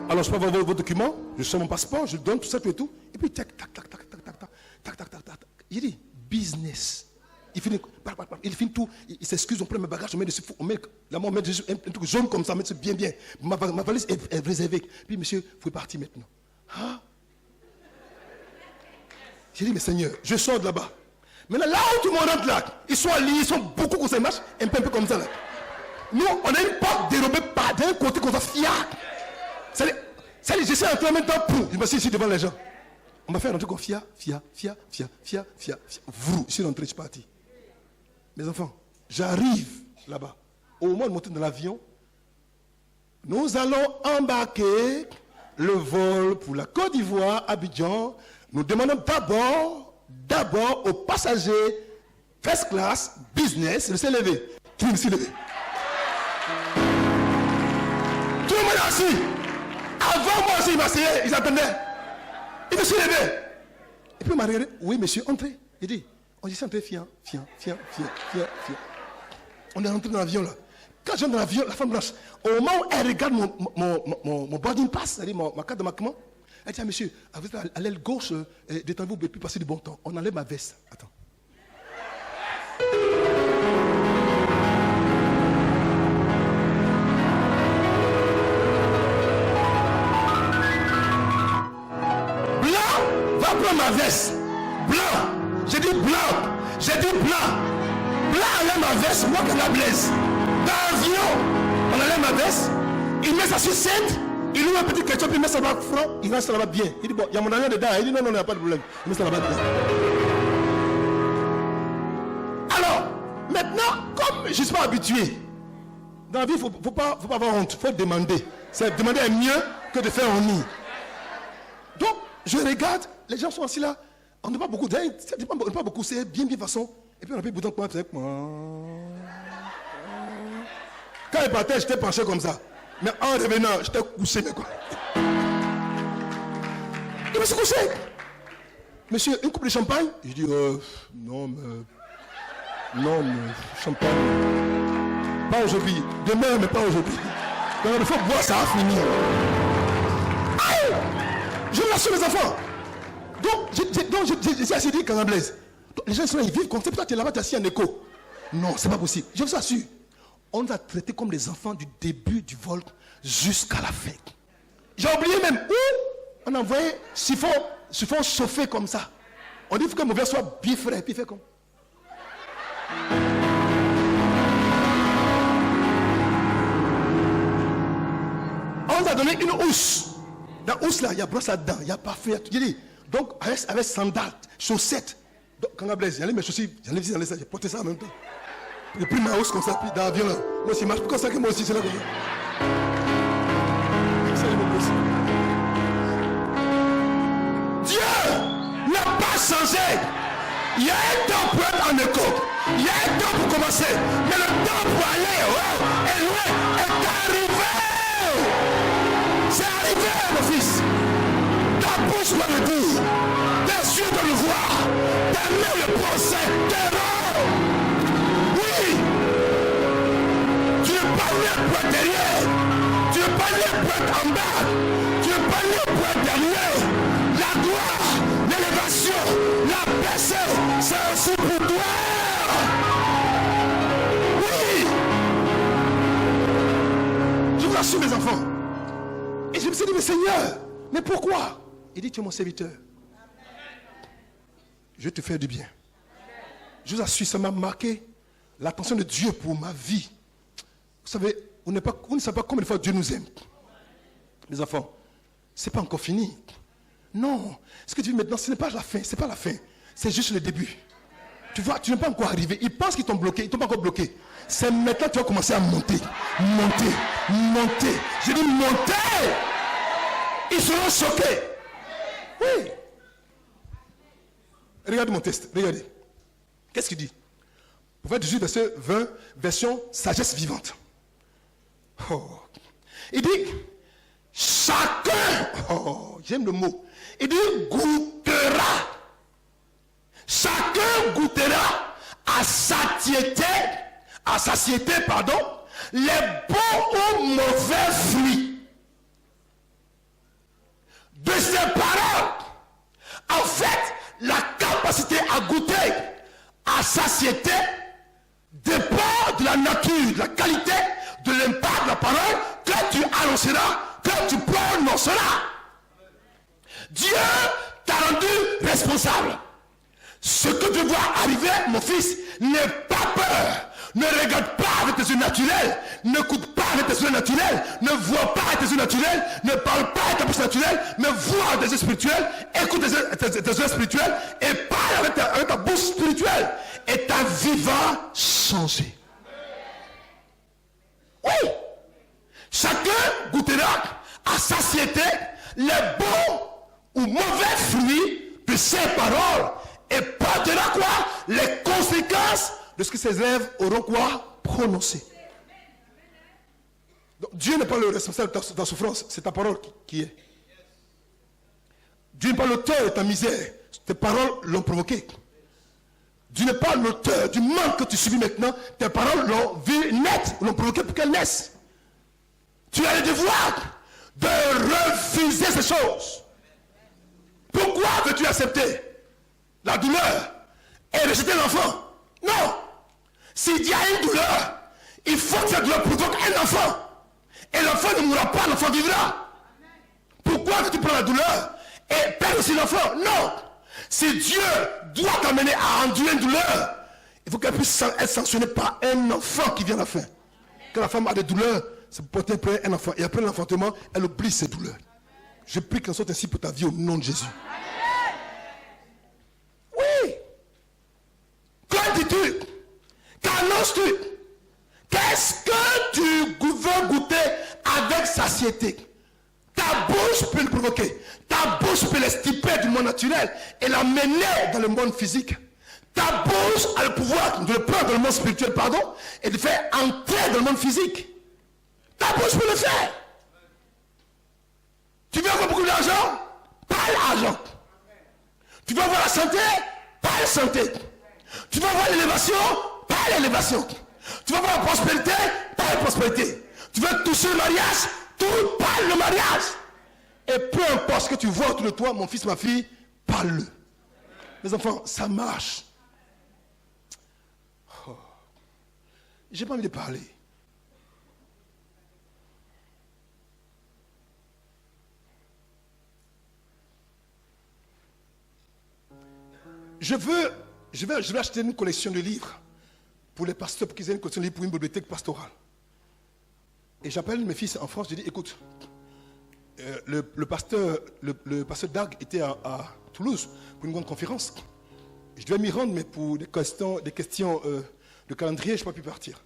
Alors, je peux avoir vos documents, je sors mon passeport, je le donne, tout ça, tout et tout. Et puis, tac. Il dit, business. Il finit tout, il s'excuse, on prend mes bagages, on met dessus, on met un truc jaune comme ça, on met bien. Ma valise est réservée. Puis, monsieur, vous pouvez partir maintenant. Ah. J'ai dit, mais Seigneur, je sors de là-bas. Maintenant, là où tout le monde rentre là, ils sont alignés, ils sont beaucoup comme ça, ils marchent un peu comme ça là. Nous, on a une porte dérobée par d'un côté qu'on va fiac. C'est-à-dire, j'essaie d'entrer en même temps pour. Je me suis ici devant les gens. On m'a fait rentrer comme fia. Vous, je suis rentré, je suis parti. Mes enfants, j'arrive là-bas. Au moment de monter dans l'avion, nous allons embarquer le vol pour la Côte d'Ivoire, Abidjan. Nous demandons d'abord aux passagers first class, business, de se lever. Tout le monde s'est levé. Tout le monde est assis. Avant moi aussi, il m'asseyait, ils attendaient. Il me s'est levé. Et puis il m'a regardé. Oui, monsieur, entrez. Il dit, on dit entrez, fiant. On est rentré dans l'avion là. Quand j'entre dans l'avion, la femme blanche, au moment où elle regarde mon boarding pass, c'est-à-dire ma carte de marquement, elle dit, ah, monsieur, à l'aile gauche, détendez-vous, vous ne pouvez plus passer du bon temps. On enlève ma veste. Attends. Blanc, va prendre ma veste. Blanc, j'ai dit blanc. Blanc enlève ma veste, moi que la Blaise. Dans l'avion, on enlève ma veste, il met ça sur scène. Il ouvre un petit ketchup, il met ça là-bas franc, il reste là-bas bien. Il dit, bon, il y a mon ami dedans. Il dit, non, il n'y a pas de problème. Il met ça là-bas bien. Alors, maintenant, comme je ne suis pas habitué, dans la vie, il ne faut pas avoir honte. Il faut demander. Demander est mieux que de faire en nid. Donc, je regarde, les gens sont assis là. On n'a pas beaucoup, c'est bien façon. Et puis on a pris le bouton pour moi. Quand il partait, j'étais penché comme ça. Mais en revenant, j'étais couché, mais quoi. Je me suis couché. monsieur, une coupe de champagne? Je dis, non, champagne. Pas aujourd'hui. Demain, mais pas aujourd'hui. Donc, il faut boire, ça va finir. Aïe! Je rassure les enfants. Donc, j'ai assez dit Canada Blaise. Les gens sont là, ils vivent comme ça. Peut-être que tu es là-bas, tu es assis en écho. Non, c'est pas possible. Je vous assure. On nous a traités comme les enfants du début du vol jusqu'à la fin. J'ai oublié même où on a envoyé chiffon chauffé comme ça. On dit que mon verre soit bien frais. Puis il fait comme. On nous a donné une housse. Dans la housse là, il y a brosse à dents, il y a parfum, il y a tout. Donc avec sandales, chaussettes. Donc quand on a blessé, j'allais mes chaussures, j'allais visiter ça, j'ai porté ça en même temps. J'ai pris ma housse comme ça, puis dans l'avion là. Moi aussi, marche comme ça que moi aussi, c'est là comme ça. Dieu n'a pas changé. Il y a un temps pour être en écho. Il y a un temps pour commencer. Mais le temps pour aller est loin, est arrivé. C'est arrivé, mon fils. Ta bouche doit le dire. Tes yeux doivent le voir. Tes mains le penser. Tes mains. Oui. Tu n'es pas né pour être derrière. Tu n'es pas né pour être en bas. Tu n'es pas né pour être derrière. La gloire, l'élévation, la baisse, c'est aussi pour toi. Oui. Je vous assure, mes enfants. Et je me suis dit, mais Seigneur, mais pourquoi? Il dit, tu es mon serviteur. Je vais te faire du bien. Je vous assure, ça m'a marqué l'attention de Dieu pour ma vie. Vous savez, on ne sait pas combien de fois Dieu nous aime. Les enfants, ce n'est pas encore fini. Non, ce que tu vis maintenant, ce n'est pas la fin, c'est pas la fin. C'est juste le début. Tu vois, tu n'es pas encore arrivé. Ils pensent qu'ils t'ont bloqué, ils ne t'ont pas encore bloqué. C'est maintenant que tu vas commencer à monter. Monter, monter. J'ai dit monter. Ils seront choqués. Oui. Regardez mon test, regardez. Qu'est-ce qu'il dit? Prophète 18, verset 20, version sagesse vivante. Oh. Il dit, chacun, j'aime le mot, il dit goûtera. Chacun goûtera à satiété, les bons ou mauvais fruits de ces paroles. En fait, la capacité à goûter à satiété dépend de la nature, de la qualité, de l'impact de la parole que tu annonceras, que tu prononceras. Dieu t'a rendu responsable. Ce que tu vois arriver, mon fils, n'aie pas peur. Ne regarde pas avec tes yeux naturels. N'écoute pas avec tes yeux naturels. Ne vois pas avec tes yeux naturels. Ne parle pas avec ta bouche naturelle. Mais vois avec tes yeux spirituels. Écoute tes yeux spirituels. Et parle avec ta bouche spirituelle. Et ta vie va changer. Oui. Chacun goûtera à satiété les bons ou mauvais fruits de ses paroles. Et portera quoi? Les conséquences de ce que ses élèves auront quoi? Prononcé. Donc, Dieu n'est pas le responsable de ta souffrance, c'est ta parole qui est. Dieu n'est pas l'auteur de ta misère, tes paroles l'ont provoqué. Dieu n'est pas l'auteur du manque que tu subis maintenant, tes paroles l'ont vu naître, l'ont provoqué pour qu'elle naisse. Tu as le devoir de refuser ces choses. Pourquoi veux-tu accepter la douleur et rejeter l'enfant? Non. S'il y a une douleur, il faut que cette douleur provoque un enfant. Et l'enfant ne mourra pas, l'enfant vivra. Pourquoi que tu prends la douleur et perds aussi l'enfant? Non. Si Dieu doit t'amener à endurer une douleur, il faut qu'elle puisse être sanctionnée par un enfant qui vient à la fin. Quand la femme a des douleurs, c'est pour porter après un enfant. Et après l'enfantement, elle oublie ses douleurs. Je prie qu'elle soit ainsi pour ta vie au nom de Jésus. Oui. Qu'en dis-tu? Qu'annonces-tu? Qu'est-ce que tu veux goûter avec satiété? Ta bouche peut le provoquer. Ta bouche peut l'extirper du monde naturel et l'amener dans le monde physique. Ta bouche a le pouvoir de le prendre dans le monde spirituel, et de faire entrer dans le monde physique. Ta bouche peut le faire. Tu veux avoir beaucoup d'argent? Pas l'argent. Tu veux avoir la santé, pas la santé. Tu veux avoir l'élévation, pas l'élévation. Tu veux avoir la prospérité, pas la prospérité. Tu veux toucher le mariage, tout pas le mariage. Et peu importe ce que tu vois autour de toi, mon fils, ma fille, parle-le. Mes enfants, ça marche. Oh. J'ai pas envie de parler. Je vais acheter une collection de livres pour les pasteurs, pour qu'ils aient une collection de livres pour une bibliothèque pastorale. Et j'appelle mes fils en France, je dis, écoute, le pasteur Dag était à Toulouse pour une grande conférence. Je devais m'y rendre, mais pour des questions de calendrier, je n'ai pas pu partir.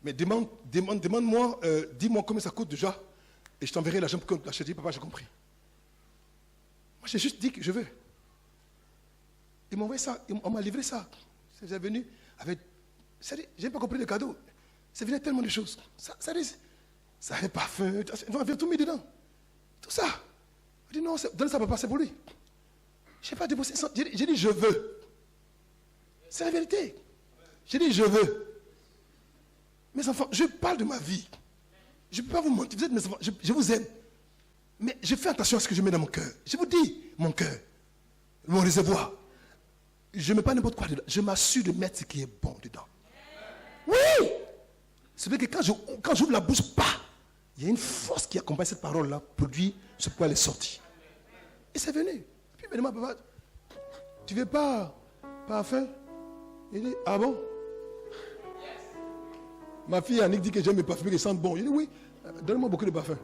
Mais demande-moi, dis-moi combien ça coûte déjà, et je t'enverrai l'argent pour que tu achètes. Papa, j'ai compris. Moi, j'ai juste dit que je veux. Ils m'ont envoyé ça, on m'a livré ça. C'est venu avec. J'ai pas compris le cadeau. Ça venait tellement de choses. Ça avait parfum, on avait tout mis dedans. Tout ça. Je dis non, donne ça, papa, c'est pour lui. Je n'ai pas déboursé ça. J'ai dit je veux. C'est la vérité. J'ai dit je veux. Mes enfants, je parle de ma vie. Je ne peux pas vous mentir. Vous êtes mes enfants, je vous aime. Mais je fais attention à ce que je mets dans mon cœur. Je vous dis, mon cœur, mon réservoir. Je ne mets pas n'importe quoi dedans. Je m'assure de mettre ce qui est bon dedans. Oui! C'est vrai que quand j'ouvre la bouche, il y a une force qui accompagne cette parole-là, produit ce pourquoi elle est sortie. Et c'est venu. Puis il me demande, papa, tu ne veux pas parfum? Il dit, ah bon? Ma fille Annick dit que j'aime mes parfums qui sentent bon. Il dit, oui, donne-moi beaucoup de parfums.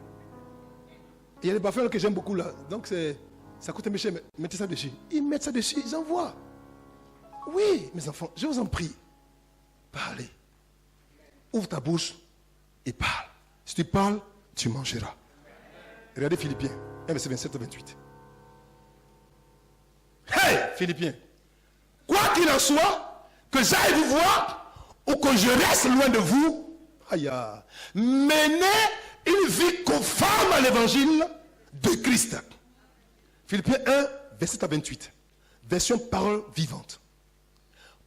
Il y a des parfums que j'aime beaucoup là. Donc ça coûte un peu cher, mettez ça dessus. Ils mettent ça dessus, ils envoient. Oui, mes enfants, je vous en prie. Parlez. Ouvre ta bouche et parle. Si tu parles, tu mangeras. Regardez Philippiens 1, verset 27 à 28. Hey, Philippiens. Quoi qu'il en soit, que j'aille vous voir ou que je reste loin de vous, menez une vie conforme à l'évangile de Christ. Philippiens 1, verset à 28. Version parole vivante.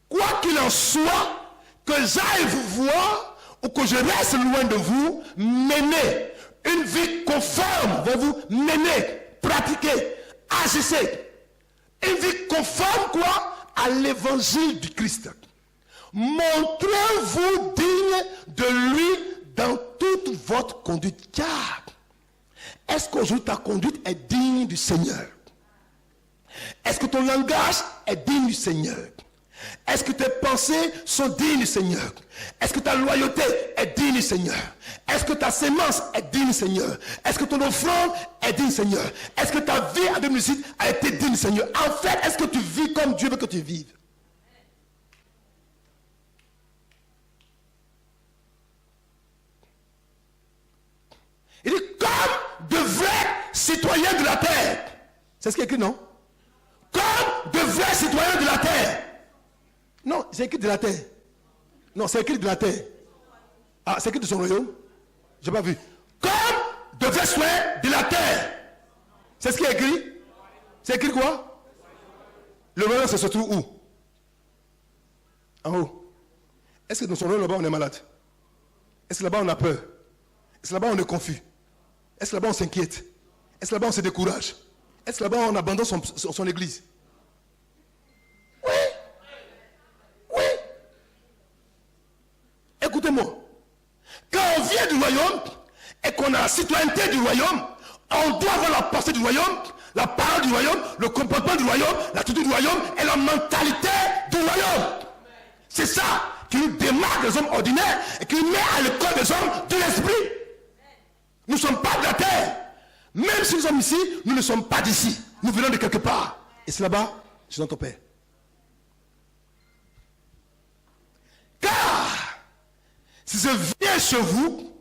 Quoi qu'il en soit, que j'aille vous voir ou que je reste loin de vous, menez une vie conforme, vous menez, pratiquez, agissez. Une vie conforme quoi? À l'évangile du Christ. Montrez-vous digne de lui dans toute votre conduite. Car est-ce qu'aujourd'hui ta conduite est digne du Seigneur? Est-ce que ton langage est digne du Seigneur? Est-ce que tes pensées sont dignes du Seigneur? Est-ce que ta loyauté est digne du Seigneur? Est-ce que ta sémence est digne du Seigneur? Est-ce que ton offrande est digne du Seigneur? Est-ce que ta vie à domicile a été digne du Seigneur? En fait, est-ce que tu vis comme Dieu veut que tu vives? Il dit comme de vrais citoyens de la terre. C'est ce qui est écrit, non? Comme de vrais citoyens de la terre. Non, c'est écrit de la terre. Non, c'est écrit de la terre. Ah, c'est écrit de son royaume? Je n'ai pas vu. Comme de vrais citoyens de la terre. C'est ce qui est écrit? C'est écrit quoi? Le royaume, c'est surtout où? En haut. Est-ce que dans son royaume, là-bas, on est malade? Est-ce que là-bas, on a peur? Est-ce que là-bas, on est confus? Est-ce que là-bas, on s'inquiète? Est-ce que là-bas, on se décourage? Est-ce que là-bas, on abandonne son église? Oui. Oui. Écoutez-moi. Quand on vient du royaume et qu'on a la citoyenneté du royaume, on doit avoir la pensée du royaume, la parole du royaume, le comportement du royaume, l'attitude du royaume et la mentalité du royaume. C'est ça qui nous démarque des hommes ordinaires et qui nous met à l'école des hommes de l'esprit. Nous ne sommes pas de la terre. Même si nous sommes ici, nous ne sommes pas d'ici. Nous venons de quelque part. Et c'est là-bas, je suis dans ton Père. Car, si je viens chez vous,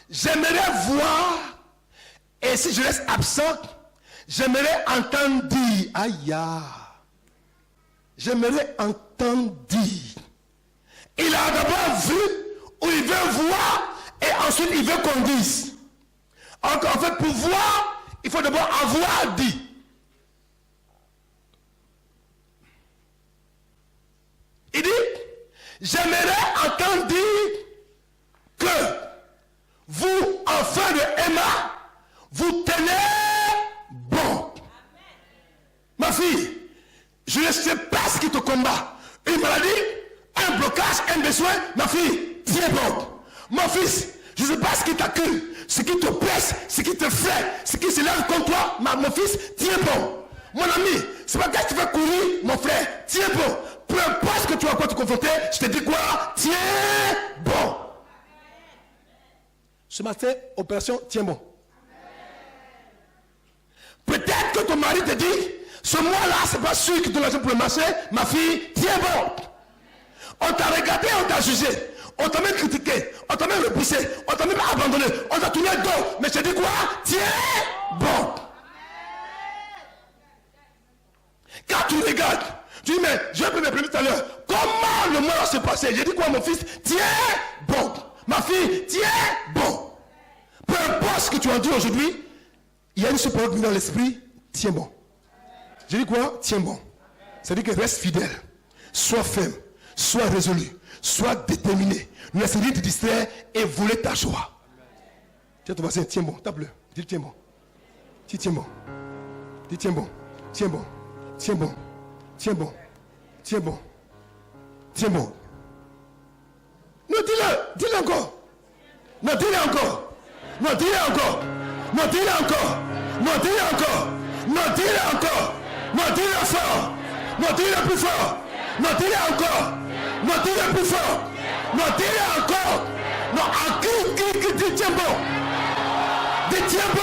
j'aimerais voir, et si je reste absent, j'aimerais entendre dire, aïe, j'aimerais entendre dire. Il a d'abord vu, ou il veut voir, et ensuite il veut qu'on dise. En fait, pour voir, il faut d'abord avoir dit. J'aimerais entendre dire que vous, enfants de Emma, vous tenez bon. Ma fille, je ne sais pas ce qui te combat. Une maladie, un blocage, un besoin. Ma fille, tiens bon. Mon fils, je ne sais pas ce qui t'accule, ce qui te presse, ce qui te fait, ce qui se lève contre toi. Mon fils, tiens bon. Mon ami, c'est pas que tu vas courir, mon frère, tiens bon. Peu importe ce que tu vas te confronter, je te dis quoi? Tiens bon. Ce matin, opération tiens bon. Peut-être que ton mari te dit, ce mois-là, c'est pas sûr que tu l'argent pour le marché. Ma fille, tiens bon. On t'a regardé, on t'a jugé. On t'a même critiqué. On t'a même repoussé. On t'a même abandonné. On t'a tourné le dos. Mais je te dis quoi? Tiens bon. Quand tu regardes, tu dis, mais je peux m'exprimer tout à l'heure. Comment le mois s'est passé? J'ai dit quoi, mon fils? Tiens bon. Ma fille, tiens bon. Peu importe ce que tu as dit aujourd'hui, il y a une seule parole dans l'esprit, tiens bon. J'ai dit quoi? Tiens bon. C'est-à-dire que reste fidèle, sois ferme, sois résolu, sois déterminé. Ne laisse rien te distraire et voler ta joie. Tiens ton voisin, tiens bon, tape-le. Dis tiens bon. Dis tiens bon. Dis tiens bon. Tiens bon. Tiens bon. Tiens bon. Tiens bon. Tiens bon. Non, dis-le. Dis-le encore. Non, dis-le encore. Non, dis-le encore. Non, dis-le encore. Non, dis-le encore. Non, dis-le encore. Non, dis-le fort. Non, dis-le plus fort. Non, dis-le encore. Non, dis-le plus fort. Non, dis-le encore. Non, à qui dit tiens bon. Dis tiens bon.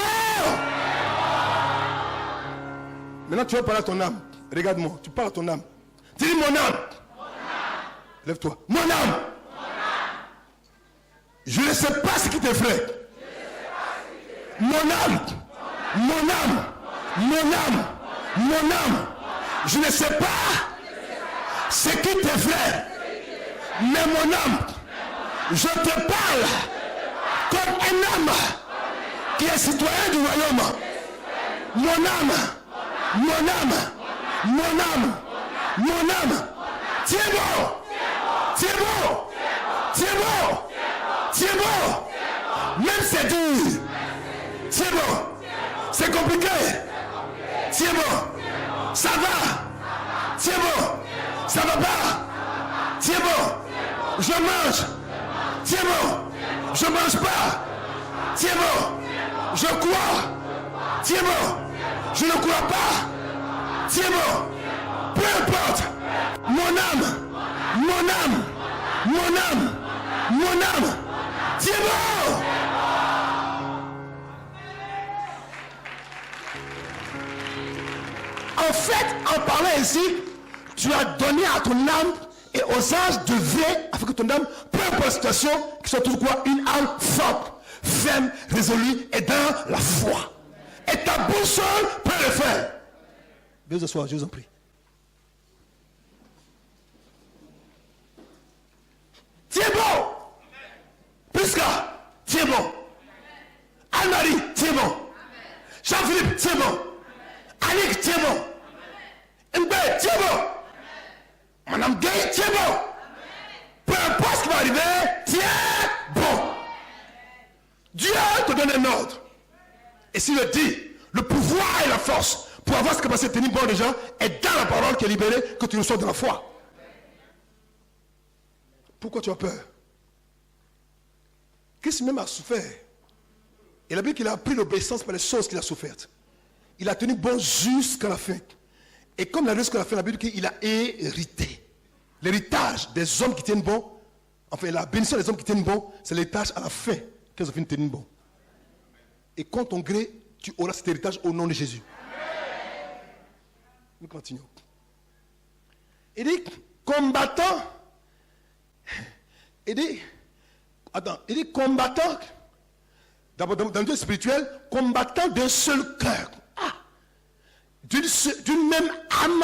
Maintenant, tu vas parler à ton âme. Regarde-moi, tu parles à ton âme. Dis mon âme. Lève-toi. Mon âme. Je ne sais pas ce qui t'effraie. Mon âme. Mon âme. Mon âme. Mon âme. Je ne sais pas ce qui t'effraie. Mais mon âme, je te parle comme un homme qui est citoyen du royaume. Mon âme. Mon âme. Mon âme. Mon âme. Tiens bon. Tiens bon. Tiens bon. Tiens bon. Même c'est dur. Tiens bon. C'est compliqué. Tiens bon. Ça va. Tiens bon. Ça va pas. Tiens bon. Je mange. Tiens bon. Je mange pas. Tiens bon. Je crois. Tiens bon. Je ne crois pas. Tiens bon. Peu importe. Mon âme. Mon âme. Mon âme. Mon âme. Tiens bon. En fait, en parlant ainsi, tu as donné à ton âme et aux anges de veiller afin que ton âme, peu importe la situation, qu'il soit toujours quoi? Une âme forte, ferme, résolue et dans la foi. Et ta boussole peut le faire. Veuillez vous asseoir, je vous en prie. Tiens bon. Prisca, tiens bon. Anne-Marie, tiens bon. Jean-Philippe, tiens bon. Annick, tiens bon. Mbe, tiens bon. Madame Gay, tiens bon. Peu importe ce qui va arriver, tiens bon. Dieu te donne un ordre. Et s'il le dit, le pouvoir et la force pour avoir ce capacité de tenir bon des gens est dans la parole qui est libérée, que tu reçois de la foi. Pourquoi tu as peur? Christ même a souffert. Et la Bible qu'il a appris l'obéissance par les choses qu'il a souffertes. Il a tenu bon jusqu'à la fin. Et comme il a tenu jusqu'à la fin, la Bible dit qu'il a hérité. L'héritage des hommes qui tiennent bon, enfin la bénédiction des hommes qui tiennent bon, c'est l'héritage à la fin qu'ils ont fini de tenir bon. Et quand ton gré, tu auras cet héritage au nom de Jésus. Nous continuons. Il dit, combattant. Il dit, combattant, d'abord dans le Dieu spirituel, combattant d'un seul cœur. D'une même âme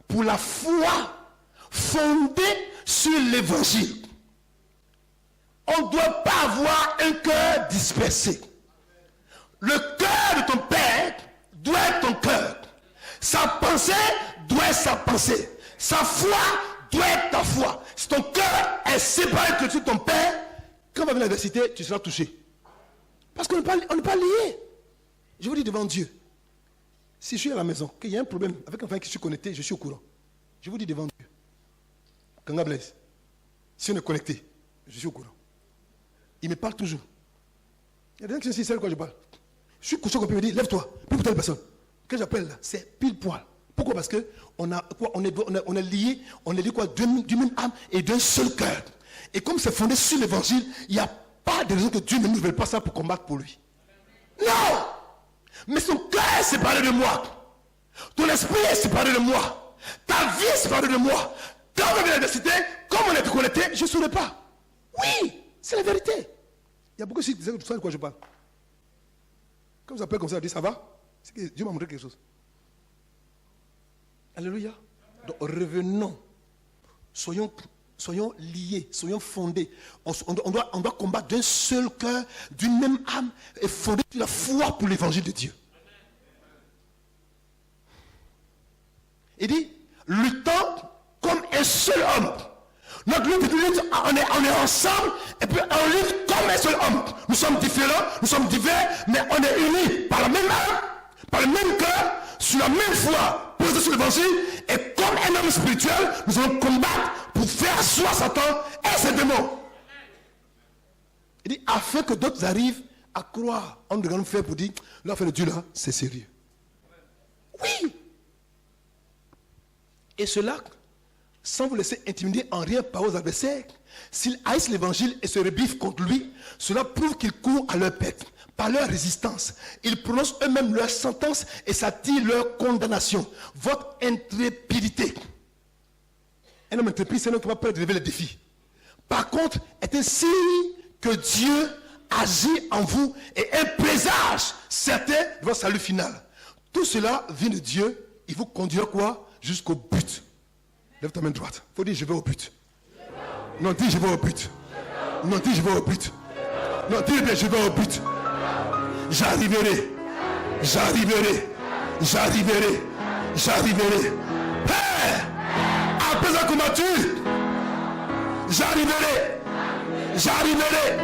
pour la foi fondée sur l'évangile. On ne doit pas avoir un cœur dispersé. Le cœur de ton Père doit être ton cœur. Sa pensée doit être sa pensée. Sa foi toi et ta foi. Si ton cœur est séparé de ton Père, quand on va venir à l'adversité, tu seras touché. Parce qu'on n'est pas liés. Je vous dis devant Dieu, si je suis à la maison, qu'il y a un problème avec un frère qui suis connecté, je suis au courant. Je vous dis devant Dieu, Kanga Blaise, si on est connecté, je suis au courant. Il me parle toujours. Il y a des gens qui savent de quoi je parle. Je suis couché, on peut me dire, lève-toi, prie pour telle personne. Quand j'appelle là, c'est pile poil. Pourquoi? Parce que on est lié, quoi, d'une même âme et d'un seul cœur. Et comme c'est fondé sur l'évangile, il n'y a pas de raison que Dieu ne nous veuille pas ça pour combattre pour lui. Non! Mais son cœur est séparé de moi. Ton esprit est séparé de moi. Ta vie est séparée de moi. Quand on vient à l'adversité, comme on est connecté, je ne saurais pas. Oui, c'est la vérité. Il y a beaucoup de gens qui savent de quoi je parle. Quand vous appelez comme ça, vous dites ça va? C'est que Dieu m'a montré quelque chose. Alléluia. Donc revenons. Soyons liés, soyons fondés. On doit combattre d'un seul cœur, d'une même âme, et fonder la foi pour l'évangile de Dieu. Il dit, luttons comme un seul homme. Notre lutte, on est ensemble, et puis on lutte comme un seul homme. Nous sommes différents, nous sommes divers, mais on est unis par la même âme, par le même cœur, sur la même foi, posée sur l'évangile, et comme un homme spirituel, nous allons combattre pour faire asseoir Satan et ses démons. Il dit, afin que d'autres arrivent à croire en de grands faits pour dire, l'affaire de Dieu là, c'est sérieux. Oui. Et cela, sans vous laisser intimider en rien par vos adversaires, s'ils haïssent l'évangile et se rebiffent contre lui, cela prouve qu'ils courent à leur perte. Par leur résistance, ils prononcent eux-mêmes leur sentence et s'attirent leur condamnation. Votre intrépidité. Un homme intrépide, c'est un homme qui va pas relever les défis. Par contre, est un signe que Dieu agit en vous et un présage certain de votre salut final. Tout cela vient de Dieu. Il vous conduira quoi? Jusqu'au but. Lève ta main droite. Il faut dire je vais au but. Non, dis je vais au but. Non, dis je vais au but. Non, dis bien je vais au but. J'arriverai. J'arriverai. J'arriverai. J'arriverai. Hey! Après la combattu, j'arriverai. J'arriverai.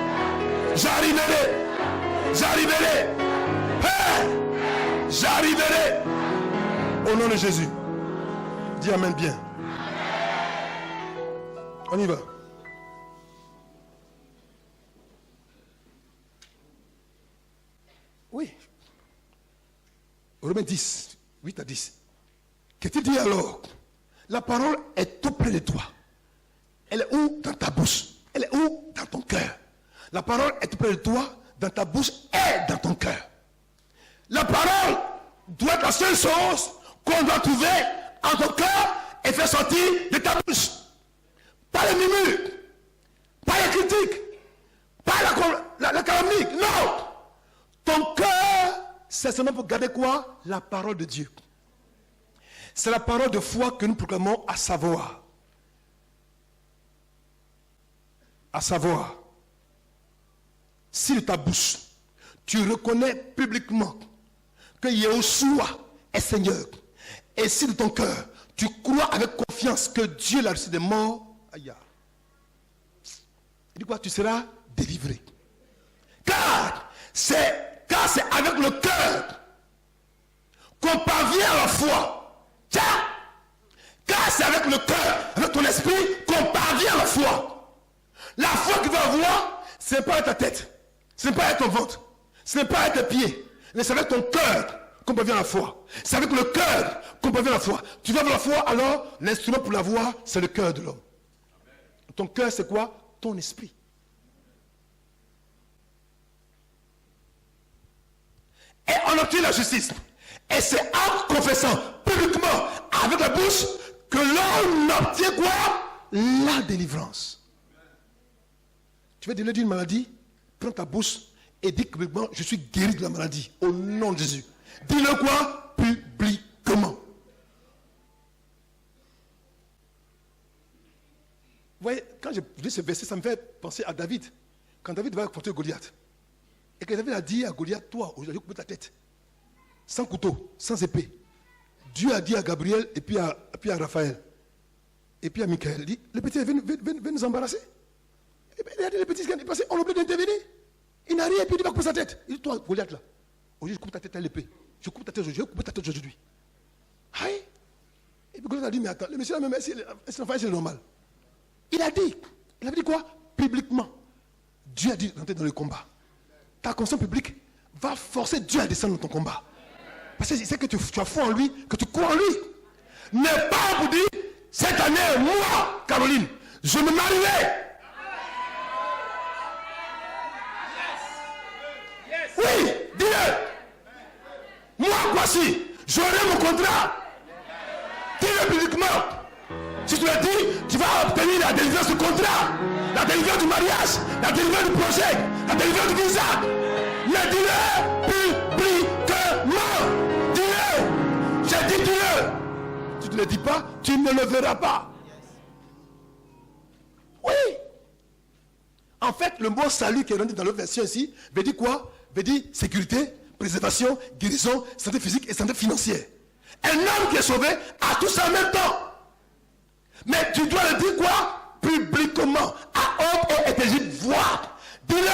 J'arriverai. J'arriverai. Hey! J'arriverai. Au nom de Jésus. Dis amen bien. On y va. Oui. Romains 10, 8 à 10. Qu'est-il dit alors? La parole est tout près de toi. Elle est où? Dans ta bouche. Elle est où? Dans ton cœur. La parole est tout près de toi, dans ta bouche et dans ton cœur. La parole doit être la seule chose qu'on doit trouver en ton cœur et faire sortir de ta bouche. Pas les murmures, pas les critiques, pas la calomnie. Non! Ton cœur, c'est seulement pour garder quoi? La parole de Dieu. C'est la parole de foi que nous proclamons à savoir. À savoir, si de ta bouche, tu reconnais publiquement que Yahushua est Seigneur, et si de ton cœur, tu crois avec confiance que Dieu l'a ressuscité des morts, aïe. Il dit quoi? Tu seras délivré. Car c'est avec le cœur qu'on parvient à la foi. Tiens, car c'est avec le cœur, avec ton esprit qu'on parvient à la foi. La foi que tu vas avoir, ce n'est pas avec ta tête, ce n'est pas avec ton ventre, ce n'est pas avec tes pieds, mais c'est avec ton cœur qu'on parvient à la foi. C'est avec le cœur qu'on parvient à la foi. Tu vas avoir la foi, alors l'instrument pour l'avoir, c'est le cœur de l'homme. Ton cœur, c'est quoi? Ton esprit. Et on obtient la justice. Et c'est en confessant publiquement avec la bouche que l'homme obtient quoi? La délivrance. Tu veux délivrer d'une maladie? Prends ta bouche et dis publiquement, je suis guéri de la maladie. Au nom de Jésus. Dis-le quoi? Publiquement. Vous voyez, quand je lis ce verset, ça me fait penser à David. Quand David va affronter Goliath. Et que David a dit à Goliath, toi, aujourd'hui, coupe ta tête. Sans couteau, sans épée. Dieu a dit à Gabriel et puis à Raphaël, Et puis Michael dit, le petit veut nous embarrasser. Et puis regardez le petit qui est passé, on l'oblige d'intervenir. Il n'a rien, et puis il va couper sa tête. Il dit, toi, Goliath là, aujourd'hui je coupe ta tête à l'épée. Je coupe ta tête aujourd'hui, je coupe ta tête aujourd'hui. Aïe. Et puis Goliath a dit, mais attends, le monsieur là même, c'est normal. Il a dit quoi? Publiquement. Dieu a dit d'entrer dans le combat. Ta conscience publique va forcer Dieu à descendre dans ton combat. Parce qu'il sait que tu as foi en lui, que tu crois en lui. N'est pas pour dire, cette année, moi, Caroline, je me marierai. Oui, dis-le. Moi, voici, j'aurai mon contrat. Dis-le publiquement. Si tu le dis, tu vas obtenir la délivrance du contrat, la délivrance du mariage, la délivrance du projet, la délivrance du visa. Mais dis-le publiquement. Dis-le. J'ai dit dis-le. Si tu ne le dis pas, tu ne le verras pas. Oui. En fait, le mot salut qui est rendu dans l'autre version ici, veut dire quoi? Veut dire sécurité, préservation, guérison, santé physique et santé financière. Un homme qui est sauvé a tout ça en même temps. Mais tu dois le dire quoi? Publiquement, à haute et intelligible voix. Dis-le!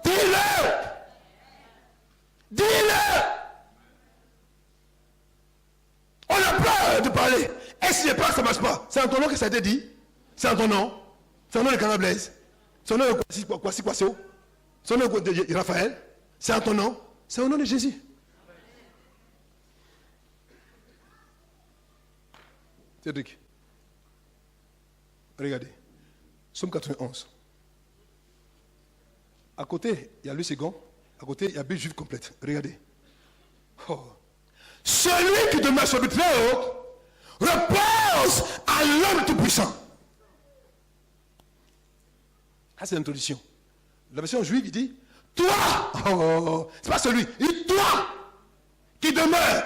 Dis-le! Dis-le! On a peur de parler. Et si je parle, ça ne marche pas. C'est en ton nom que ça a été dit. C'est en ton nom. C'est en nom de Canal Blaise. C'est en nom de Kwasi Kwasio. C'est en nom de Raphaël. C'est en ton nom. C'est au nom de Jésus. Cédric. Regardez. Somme 91. À côté, il y a le second. À côté, il y a Bible juive complète. Regardez. Oh. Celui qui demeure sur le très haut repose à l'homme tout-puissant. Ah, c'est l'introduction. La version juive, il dit, toi, c'est pas celui, il dit, toi, qui demeure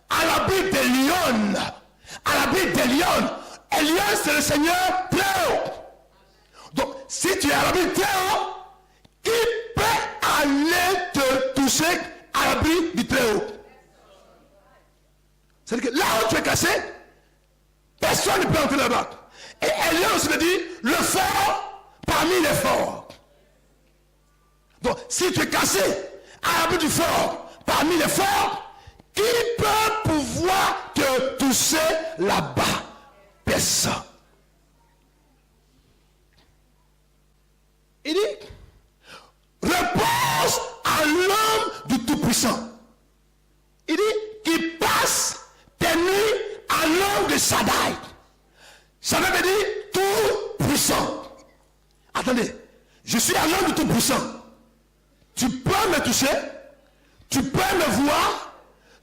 à l'abri des lions, à l'abri des lions. Et lion, c'est le Seigneur très haut. Donc, si tu es à l'abri très haut, qui peut aller te toucher à l'abri du très haut? C'est-à-dire que là où tu es cassé, personne ne peut entrer là-bas. Et Elion se dit, le fort parmi les forts. Donc, si tu es cassé à l'abri du fort parmi les forts, qui peut pouvoir te toucher là-bas? Personne. Il dit, repose à l'homme du Tout-Puissant. Il dit, qui passe tes nuits à l'homme de Shaddai. Ça veut dire tout-puissant. Attendez, je suis à l'homme du tout-puissant. Tu peux me toucher, tu peux me voir,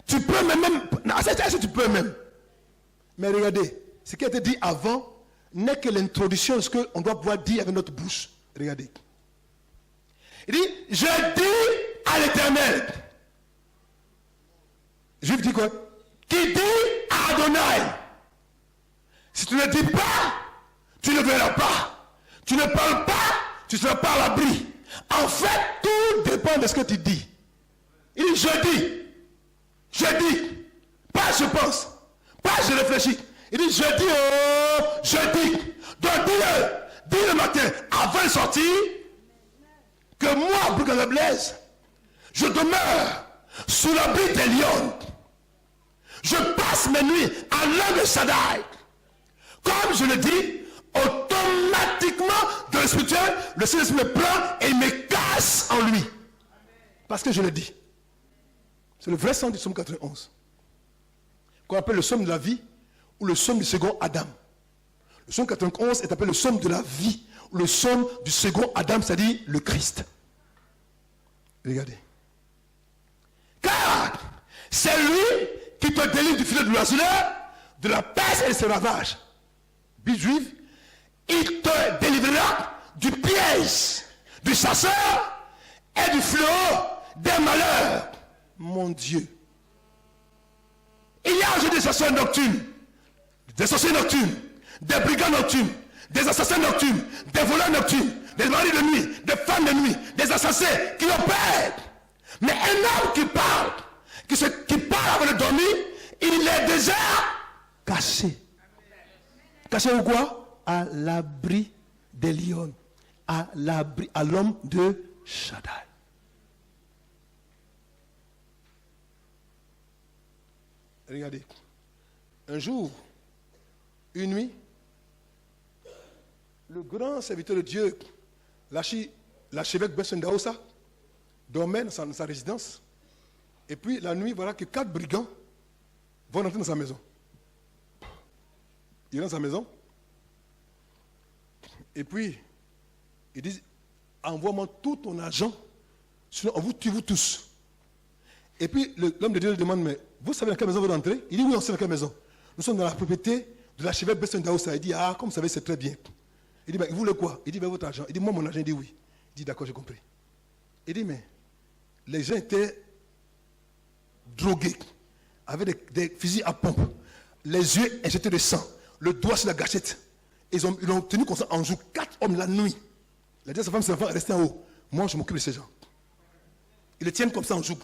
tu peux même... Non, c'est tu peux même. Mais regardez, ce qui a été dit avant n'est que l'introduction de ce qu'on doit pouvoir dire avec notre bouche. Regardez. Il dit, je dis à l'Éternel. Je dis quoi? Qui dit à Adonai. Si tu ne dis pas, tu ne verras pas. Tu ne parles pas, tu ne seras pas à l'abri. En fait, tout dépend de ce que tu dis. Il dit, je dis, pas je pense, pas je réfléchis. Il dit, je dis, oh, je dis. Donc dis le matin, avant de sortir, que moi, Bougain Blaise, je demeure sous l'abri des lions. Je passe mes nuits à l'homme de Shaddai. Comme je le dis, automatiquement, dans le spirituel, le Seigneur me prend et il me casse en lui. Parce que je le dis. C'est le vrai sens du psaume 91. Qu'on appelle le psaume de la vie ou le psaume du second Adam. Le psaume 91 est appelé le psaume de la vie ou le psaume du second Adam, c'est-à-dire le Christ. Regardez. Car c'est lui qui te délivre du filet de l'oiseleur, de la peste et de ses ravages. Bible juive, il te délivrera du piège, du chasseur et du fléau des malheurs. Mon Dieu. Il y a aujourd'hui des chasseurs nocturnes, des sorciers nocturnes, des brigands nocturnes, des assassins nocturnes, des voleurs nocturnes, des maris de nuit, des femmes de nuit, des assassins qui opèrent. Mais un homme qui parle, qui parle avant de dormir, il est déjà caché. Caché ou quoi? À l'abri des lions. À l'abri, à l'homme de Shaddai. Regardez. Un jour, une nuit, le grand serviteur de Dieu, l'archevêque Benson Daoussa, dormait dans sa résidence. Et puis la nuit, voilà que 4 brigands vont entrer dans sa maison. Il est dans sa maison. Et puis, ils disent, envoie-moi tout ton argent, sinon on vous tue vous tous. Et puis l'homme de Dieu lui demande, mais vous savez dans quelle maison vous entrez? Il dit, oui, on sait dans quelle maison. Nous sommes dans la propriété de l'archevêque Benson Daoussa. Il dit, ah, comme vous savez, c'est très bien. Il dit, mais vous voulez quoi? Il dit, mais votre argent. Il dit, moi, mon argent. Il dit, oui. Il dit, d'accord, j'ai compris. Il dit, mais les gens étaient drogués, avec des fusils à pompe, les yeux injectés de sang, le doigt sur la gâchette. Ils l'ont tenu comme ça en joue, 4 hommes la nuit. Il a dit à sa femme, ses enfants, restez en haut. Moi, je m'occupe de ces gens. Ils le tiennent comme ça en joue.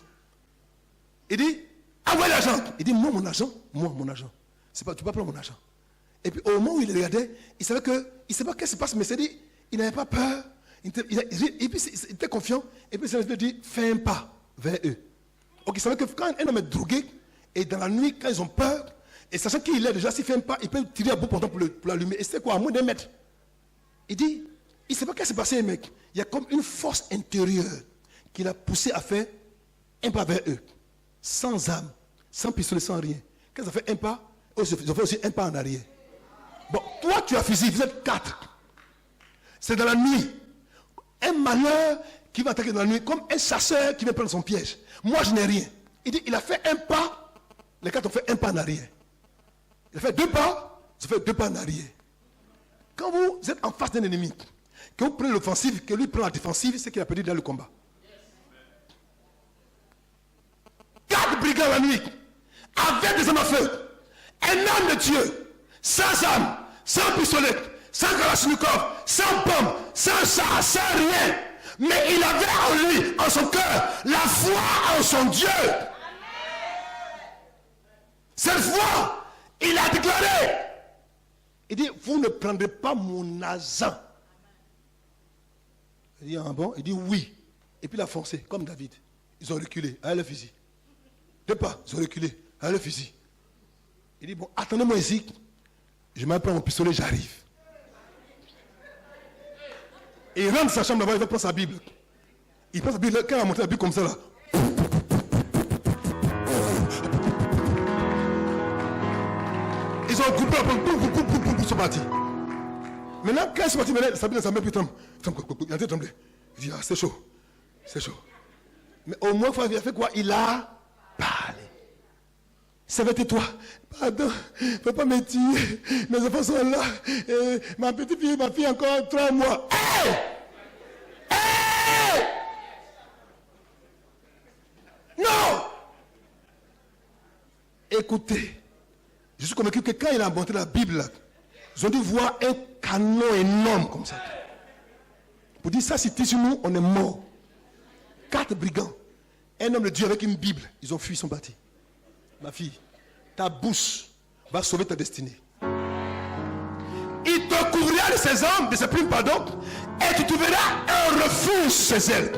Il dit, envoyez l'argent. Il dit, moi, mon argent. Tu ne peux pas prendre mon argent. Et puis, au moment où il regardait, il savait que, il ne savait pas ce qui se passe, mais il n'avait pas peur. Et puis, il était confiant. Et puis, il dit, fais un pas vers eux. Donc, il savait que quand un homme est drogué, et dans la nuit, quand ils ont peur, et sachant qu'il est déjà, s'il fait un pas, il peut tirer à bout pour l'allumer. Et c'est quoi, à moins d'un mètre. Il dit, il ne sait pas ce qui s'est passé, mec. Il y a comme une force intérieure qui l'a poussé à faire un pas vers eux. Sans âme, sans pistolet, sans rien. Quand ils ont fait un pas, ils ont fait aussi un pas en arrière. Bon, toi, tu as fusil, vous êtes 4. C'est dans la nuit. Un malheur qui va attaquer dans la nuit, comme un chasseur qui va prendre son piège. Moi, je n'ai rien. Il dit, il a fait un pas, les 4 ont fait un pas en arrière. Il a fait 2 pas, ils ont fait 2 pas en arrière. Quand vous êtes en face d'un ennemi, que vous prenez l'offensive, que lui prend la défensive, c'est qu'il a perdu dans le combat. 4 brigands la nuit, avec des armes à feu, un homme de Dieu, sans âme, sans pistolet, sans kalachnikov, sans pomme, sans char, sans rien. Mais il avait en lui, en son cœur, la foi en son Dieu. Cette foi, il a déclaré. Il dit, vous ne prendrez pas mon argent. Il dit, ah bon? Il dit, oui. Et puis il a foncé, comme David. Ils ont reculé, avec le fusil. 2 pas, ils ont reculé, avec le fusil. Il dit, bon, attendez-moi ici. Je m'apprends mon pistolet, j'arrive. Et il rentre dans sa chambre là-bas, il va prendre sa Bible. Il prend sa Bible, quand il a monté la Bible comme ça là. Ils ont coupé, ils sont partis. Maintenant, quand ils sont partis, sa Bible dans sa main, puis il tremble. Il est en train de trembler. Il dit, ah, c'est chaud. C'est chaud. Mais au moins, il a fait quoi? Il a parlé. Ça va être toi. Pardon, il ne faut pas me tuer. Mes enfants sont là. Et ma petite fille, ma fille encore 3 mois. Hey! Hey! Non! Écoutez, je suis convaincu que quand il a monté la Bible, là, ils ont dû voir un canon énorme comme ça. Pour dire ça, si tu es sur nous, on est mort. 4 brigands. Un homme de Dieu avec une Bible. Ils ont fui, ils sont partis. Ma fille, ta bouche va sauver ta destinée. Il te couvrira de ses armes, de ses plumes, pardon, et tu trouveras un refuge chez elle.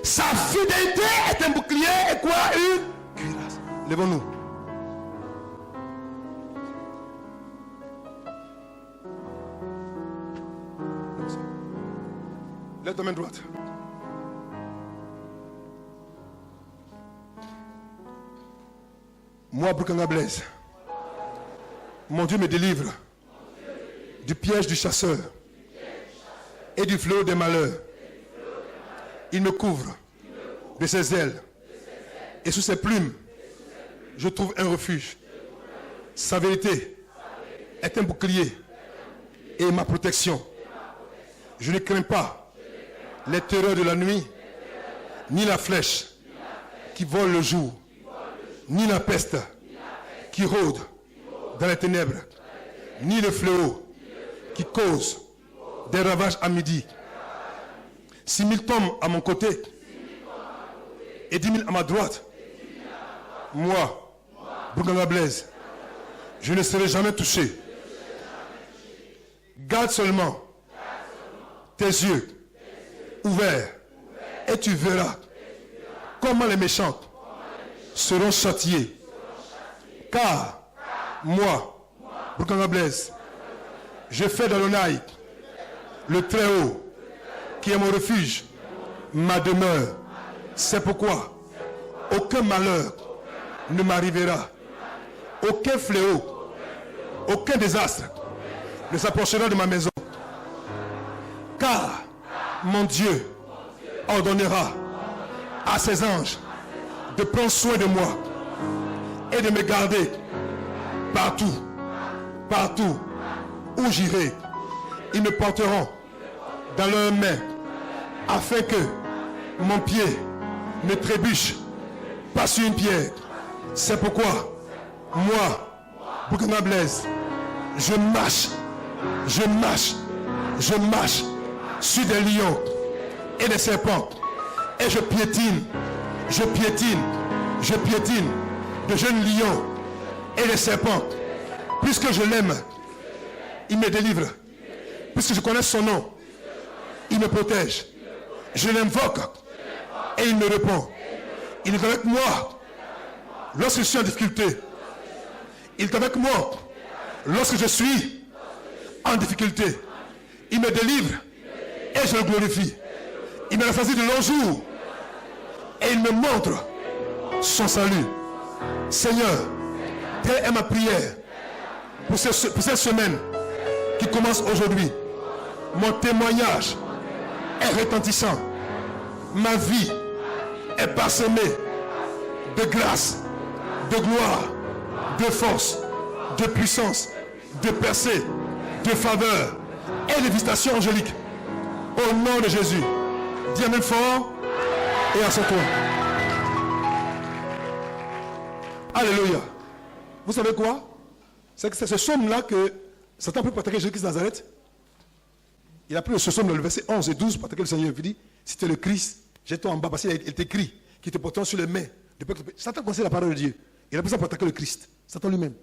Sa fidélité est un bouclier et quoi? Une cuirasse. Levons-nous. Lève ta main droite. Moi, Brukanga Blaise, mon Dieu me délivre du piège du chasseur et du fléau des malheurs. Il me couvre de ses ailes et sous ses plumes, je trouve un refuge. Sa vérité est un bouclier et ma protection. Je ne crains pas les terreurs de la nuit, ni la flèche qui vole le jour, ni la peste qui rôde dans les ténèbres, ni le fléau qui cause des ravages à midi. 6 000 tombent à mon côté et 10 000 à ma droite. Moi, Brukanga Blaise, je ne serai jamais touché Garde seulement tes yeux ouverts et tu verras comment les méchants seront châtiés. Car moi, Bourkanga Blaise, je fais d'Adonai le Très-Haut, qui est mon refuge, ma demeure. C'est pourquoi aucun malheur ne m'arrivera, aucun fléau, aucun désastre ne s'approchera de ma maison. Car mon Dieu ordonnera à ses anges de prendre soin de moi et de me garder partout où j'irai. Ils me porteront dans leurs mains afin que mon pied ne trébuche pas sur une pierre. C'est pourquoi moi, Bourkanga Blaise, je marche sur des lions et des serpents et je piétine de jeunes lions et des serpents. Puisque je l'aime, il me délivre. Puisque je connais son nom, il me protège. Je l'invoque et il me répond. Il est avec moi lorsque je suis en difficulté. Il est avec moi lorsque je suis en difficulté. Il me délivre et je le glorifie. Il me rassasie de longs jours et il me montre son salut. Seigneur, telle est ma prière pour cette semaine qui commence aujourd'hui. Mon témoignage est retentissant. Ma vie est parsemée de grâce, de gloire, de force, de puissance, de percée, de faveur et de visitation angélique. Au nom de Jésus. Dis Amen fort et assois-toi. Alléluia. Vous savez quoi? C'est que c'est ce psaume-là que Satan peut attaquer Jésus-Christ de Nazareth. Il a pris ce psaume dans le verset 11 et 12 pour attaquer le Seigneur. Il dit, si tu es le Christ, jette-toi en bas parce qu'il est écrit qu'il te portera sur les mains. Satan connaissait la parole de Dieu. Il a pris ça pour attaquer le Christ. Satan lui-même.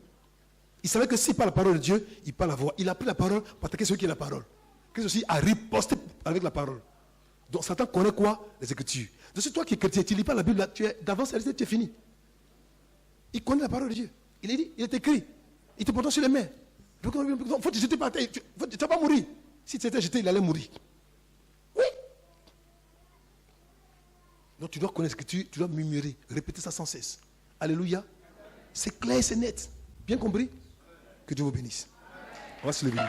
Il savait que s'il parle la parole de Dieu, il parle la voix. Il a pris la parole pour attaquer celui qui est la parole. Christ aussi a riposté avec la parole. Donc Satan connaît quoi? Les Écritures. Donc c'est toi qui es chrétien, tu ne lis pas la Bible, là, d'avance, tu es fini. Il connaît la parole de Dieu. Il est dit, il est écrit. Il te porte sur les mains. Il faut te jeter par terre. Tu ne vas pas mourir. Si tu étais jeté, il allait mourir. Oui. Donc tu dois connaître l'Écriture, tu dois murmurer, répéter ça sans cesse. Alléluia. C'est clair, c'est net. Bien compris? Que Dieu vous bénisse. On va se lever.